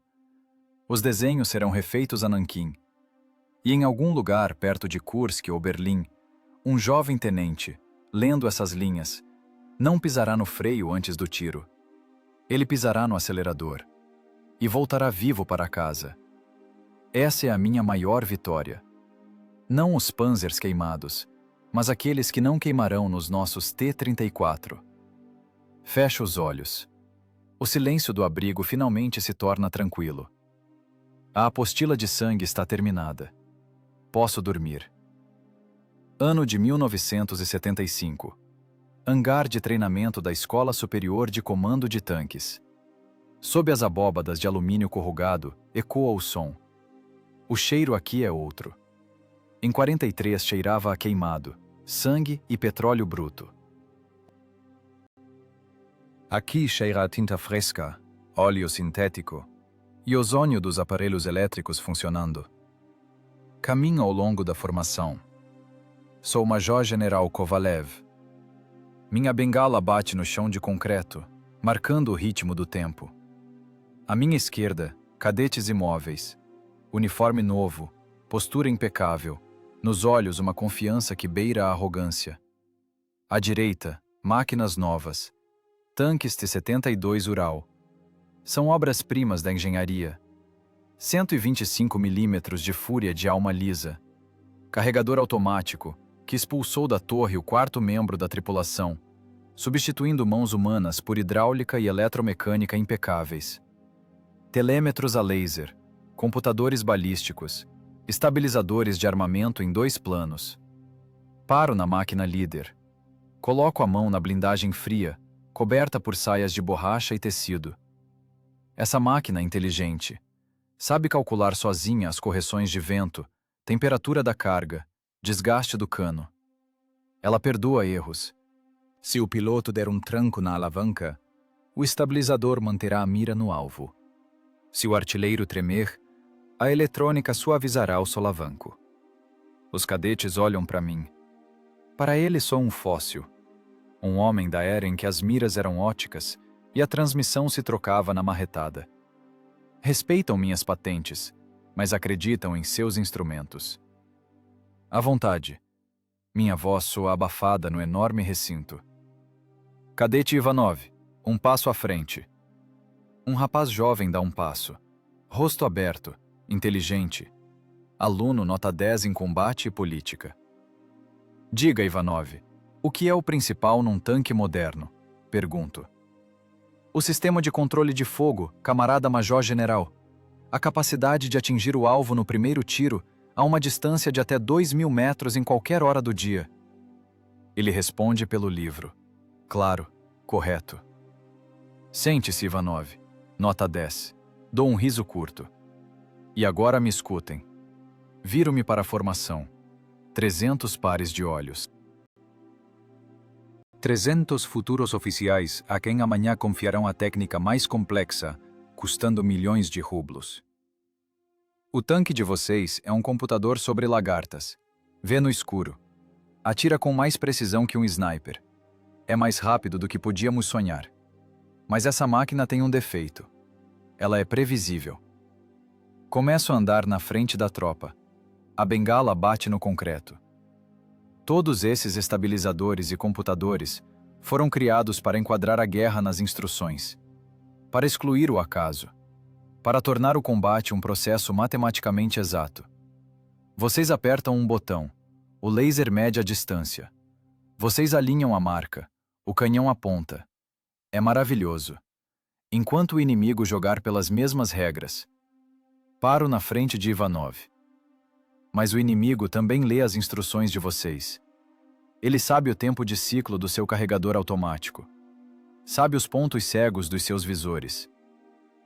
Os desenhos serão refeitos a nanquim. E em algum lugar perto de Kursk ou Berlim, um jovem tenente, lendo essas linhas, não pisará no freio antes do tiro. Ele pisará no acelerador. E voltará vivo para casa. Essa é a minha maior vitória. Não os Panzers queimados, mas aqueles que não queimarão nos nossos T-34. Fecho os olhos. O silêncio do abrigo finalmente se torna tranquilo. A apostila de sangue está terminada. Posso dormir. Ano de 1975. Hangar de treinamento da Escola Superior de Comando de Tanques. Sob as abóbadas de alumínio corrugado, ecoa o som. O cheiro aqui é outro. Em 43 cheirava a queimado, sangue e petróleo bruto. Aqui cheira a tinta fresca, óleo sintético e ozônio dos aparelhos elétricos funcionando. Caminho ao longo da formação. Sou o Major-General Kovalev. Minha bengala bate no chão de concreto, marcando o ritmo do tempo. À minha esquerda, cadetes imóveis. Uniforme novo, postura impecável, nos olhos uma confiança que beira a arrogância. À direita, máquinas novas. Tanques T-72 Ural. São obras-primas da engenharia. 125 milímetros de fúria de alma lisa. Carregador automático, que expulsou da torre o 4º membro da tripulação, substituindo mãos humanas por hidráulica e eletromecânica impecáveis. Telêmetros a laser, computadores balísticos, estabilizadores de armamento em 2 planos. Paro na máquina líder. Coloco a mão na blindagem fria, coberta por saias de borracha e tecido. Essa máquina inteligente sabe calcular sozinha as correções de vento, temperatura da carga, desgaste do cano. Ela perdoa erros. Se o piloto der um tranco na alavanca, o estabilizador manterá a mira no alvo. Se o artilheiro tremer, a eletrônica suavizará o solavanco. Os cadetes olham para mim. Para eles sou um fóssil. Um homem da era em que as miras eram óticas e a transmissão se trocava na marretada. Respeitam minhas patentes, mas acreditam em seus instrumentos. À vontade. Minha voz soa abafada no enorme recinto. Cadete Ivanov, um passo à frente. Um rapaz jovem dá um passo. Rosto aberto, inteligente. Aluno nota 10 em combate e política. Diga, Ivanov, o que é o principal num tanque moderno? Pergunto. O sistema de controle de fogo, camarada Major-General. A capacidade de atingir o alvo no primeiro tiro a uma distância de até 2.000 metros em qualquer hora do dia. Ele responde pelo livro. Claro, correto. Sente-se, Ivanov. Nota 10. Dou um riso curto. E agora me escutem. Viro-me para a formação. 300 pares de olhos. 300 futuros oficiais a quem amanhã confiarão a técnica mais complexa, custando milhões de rublos. O tanque de vocês é um computador sobre lagartas. Vê no escuro. Atira com mais precisão que um sniper. É mais rápido do que podíamos sonhar. Mas essa máquina tem um defeito. Ela é previsível. Começo a andar na frente da tropa. A bengala bate no concreto. Todos esses estabilizadores e computadores foram criados para enquadrar a guerra nas instruções, para excluir o acaso, para tornar o combate um processo matematicamente exato. Vocês apertam um botão, o laser mede a distância. Vocês alinham a marca, o canhão aponta. É maravilhoso. Enquanto o inimigo jogar pelas mesmas regras. Paro na frente de Ivanov. Mas o inimigo também lê as instruções de vocês. Ele sabe o tempo de ciclo do seu carregador automático. Sabe os pontos cegos dos seus visores.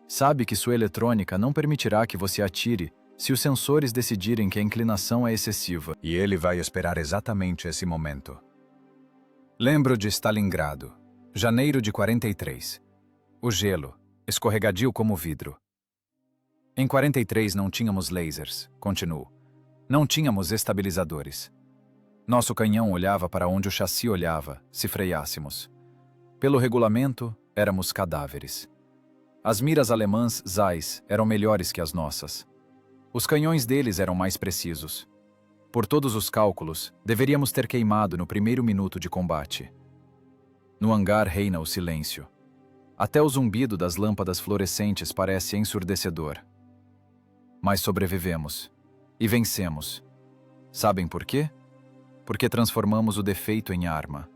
Sabe que sua eletrônica não permitirá que você atire se os sensores decidirem que a inclinação é excessiva. E ele vai esperar exatamente esse momento. Lembro de Stalingrado, janeiro de 43. O gelo, escorregadio como vidro. Em 43 não tínhamos lasers, continuo. Não tínhamos estabilizadores. Nosso canhão olhava para onde o chassi olhava, se freássemos. Pelo regulamento, éramos cadáveres. As miras alemãs Zeiss eram melhores que as nossas. Os canhões deles eram mais precisos. Por todos os cálculos, deveríamos ter queimado no primeiro minuto de combate. No hangar reina o silêncio. Até o zumbido das lâmpadas fluorescentes parece ensurdecedor. Mas sobrevivemos. E vencemos. Sabem por quê? Porque transformamos o defeito em arma.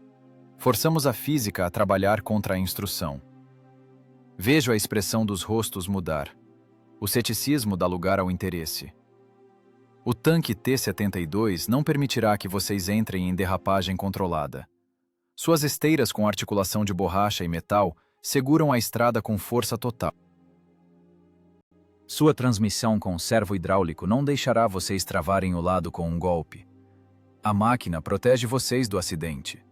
Forçamos a física a trabalhar contra a instrução. Vejo a expressão dos rostos mudar. O ceticismo dá lugar ao interesse. O tanque T-72 não permitirá que vocês entrem em derrapagem controlada. Suas esteiras com articulação de borracha e metal seguram a estrada com força total. Sua transmissão com servo hidráulico não deixará vocês travarem o lado com um golpe. A máquina protege vocês do acidente.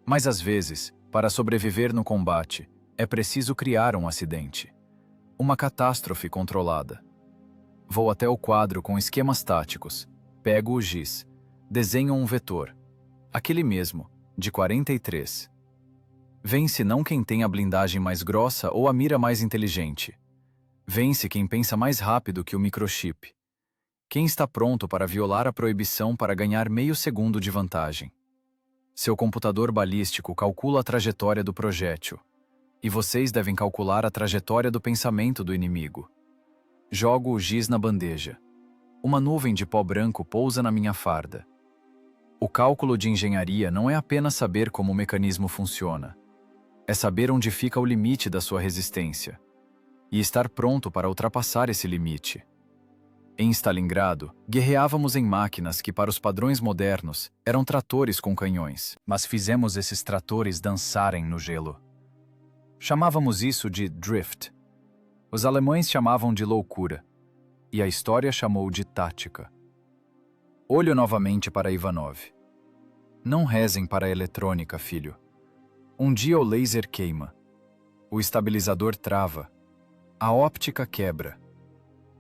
Mas às vezes, para sobreviver no combate, é preciso criar um acidente. Uma catástrofe controlada. Vou até o quadro com esquemas táticos, pego o giz, desenho um vetor. Aquele mesmo, de 43. Vence não quem tem a blindagem mais grossa ou a mira mais inteligente. Vence quem pensa mais rápido que o microchip. Quem está pronto para violar a proibição para ganhar meio segundo de vantagem. Seu computador balístico calcula a trajetória do projétil. E vocês devem calcular a trajetória do pensamento do inimigo. Jogo o giz na bandeja. Uma nuvem de pó branco pousa na minha farda. O cálculo de engenharia não é apenas saber como o mecanismo funciona. É saber onde fica o limite da sua resistência. E estar pronto para ultrapassar esse limite. Em Stalingrado, guerreávamos em máquinas que, para os padrões modernos, eram tratores com canhões. Mas fizemos esses tratores dançarem no gelo. Chamávamos isso de drift. Os alemães chamavam de loucura, e a história chamou de tática. Olho novamente para Ivanov. Não rezem para a eletrônica, filho. Um dia o laser queima, o estabilizador trava, a óptica quebra,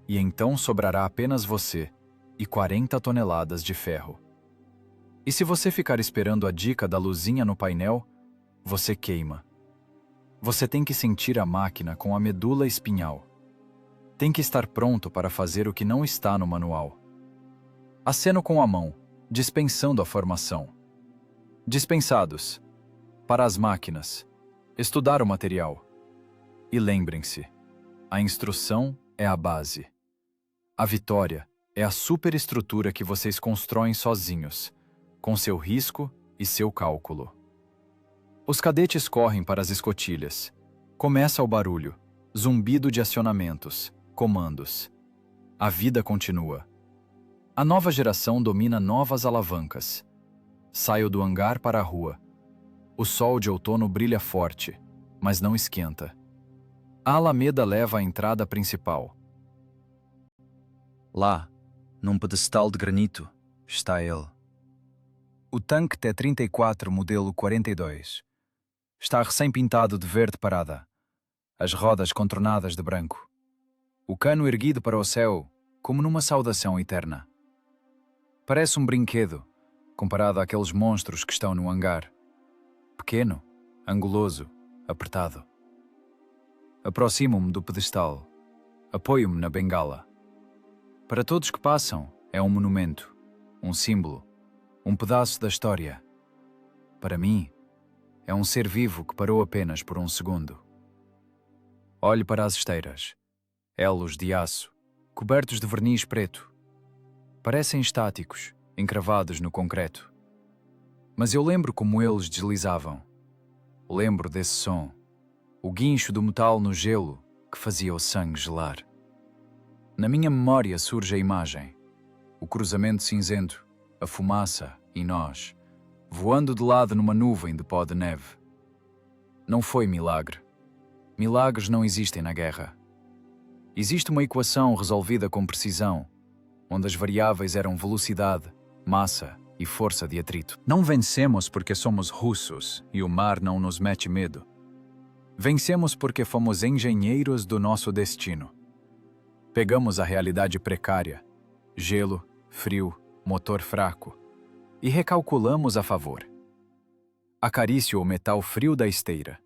e então sobrará apenas você e 40 toneladas de ferro. E se você ficar esperando a dica da luzinha no painel, você queima. Você tem que sentir a máquina com a medula espinhal. Tem que estar pronto para fazer o que não está no manual. Aceno com a mão, dispensando a formação. Dispensados. Para as máquinas. Estudar o material. E lembrem-se, a instrução é a base. A vitória é a superestrutura que vocês constroem sozinhos, com seu risco e seu cálculo. Os cadetes correm para as escotilhas. Começa o barulho, zumbido de acionamentos, comandos. A vida continua. A nova geração domina novas alavancas. Saio do hangar para a rua. O sol de outono brilha forte, mas não esquenta. A alameda leva à entrada principal. Lá, num pedestal de granito, está ele. O tanque T-34 modelo 42. Está recém-pintado de verde parada. As rodas contornadas de branco. O cano erguido para o céu, como numa saudação eterna. Parece um brinquedo, comparado àqueles monstros que estão no hangar. Pequeno, anguloso, apertado. Aproximo-me do pedestal. Apoio-me na bengala. Para todos que passam, é um monumento, um símbolo, um pedaço da história. Para mim, é um ser vivo que parou apenas por um segundo. Olho para as esteiras, elos de aço, cobertos de verniz preto. Parecem estáticos, encravados no concreto. Mas eu lembro como eles deslizavam. Lembro desse som, o guincho do metal no gelo que fazia o sangue gelar. Na minha memória surge a imagem, o cruzamento cinzento, a fumaça e nós, voando de lado numa nuvem de pó de neve. Não foi milagre. Milagres não existem na guerra. Existe uma equação resolvida com precisão, onde as variáveis eram velocidade, massa e força de atrito. Não vencemos porque somos russos e o mar não nos mete medo. Vencemos porque fomos engenheiros do nosso destino. Pegamos a realidade precária, gelo, frio, motor fraco, e recalculamos a favor. Acaricio o metal frio da esteira.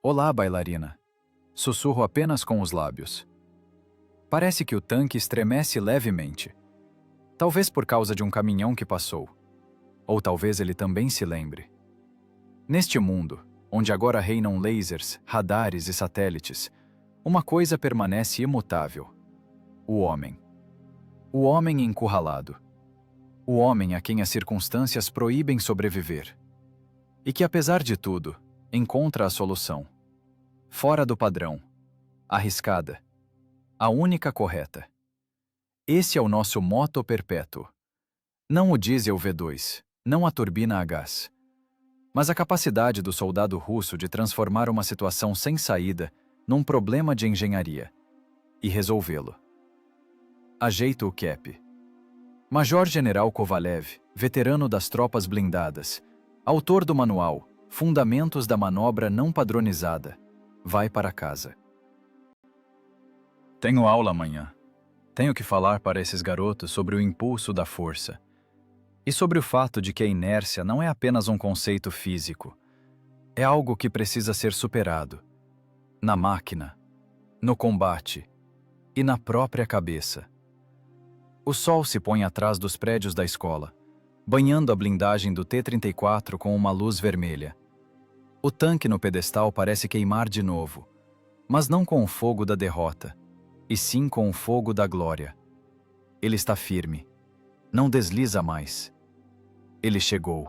Olá, bailarina. Sussurro apenas com os lábios. Parece que o tanque estremece levemente. Talvez por causa de um caminhão que passou. Ou talvez ele também se lembre. Neste mundo, onde agora reinam lasers, radares e satélites, uma coisa permanece imutável: o homem. O homem encurralado. O homem a quem as circunstâncias proíbem sobreviver. E que, apesar de tudo, encontra a solução. Fora do padrão. Arriscada. A única correta. Esse é o nosso motto perpétuo. Não o diesel V2, não a turbina a gás, mas a capacidade do soldado russo de transformar uma situação sem saída num problema de engenharia e resolvê-lo. Ajeito o cap. Major-General Kovalev, veterano das tropas blindadas, autor do manual Fundamentos da Manobra Não Padronizada, vai para casa. Tenho aula amanhã. Tenho que falar para esses garotos sobre o impulso da força e sobre o fato de que a inércia não é apenas um conceito físico. É algo que precisa ser superado. Na máquina, no combate e na própria cabeça. O sol se põe atrás dos prédios da escola, banhando a blindagem do T-34 com uma luz vermelha. O tanque no pedestal parece queimar de novo, mas não com o fogo da derrota, e sim com o fogo da glória. Ele está firme. Não desliza mais. Ele chegou.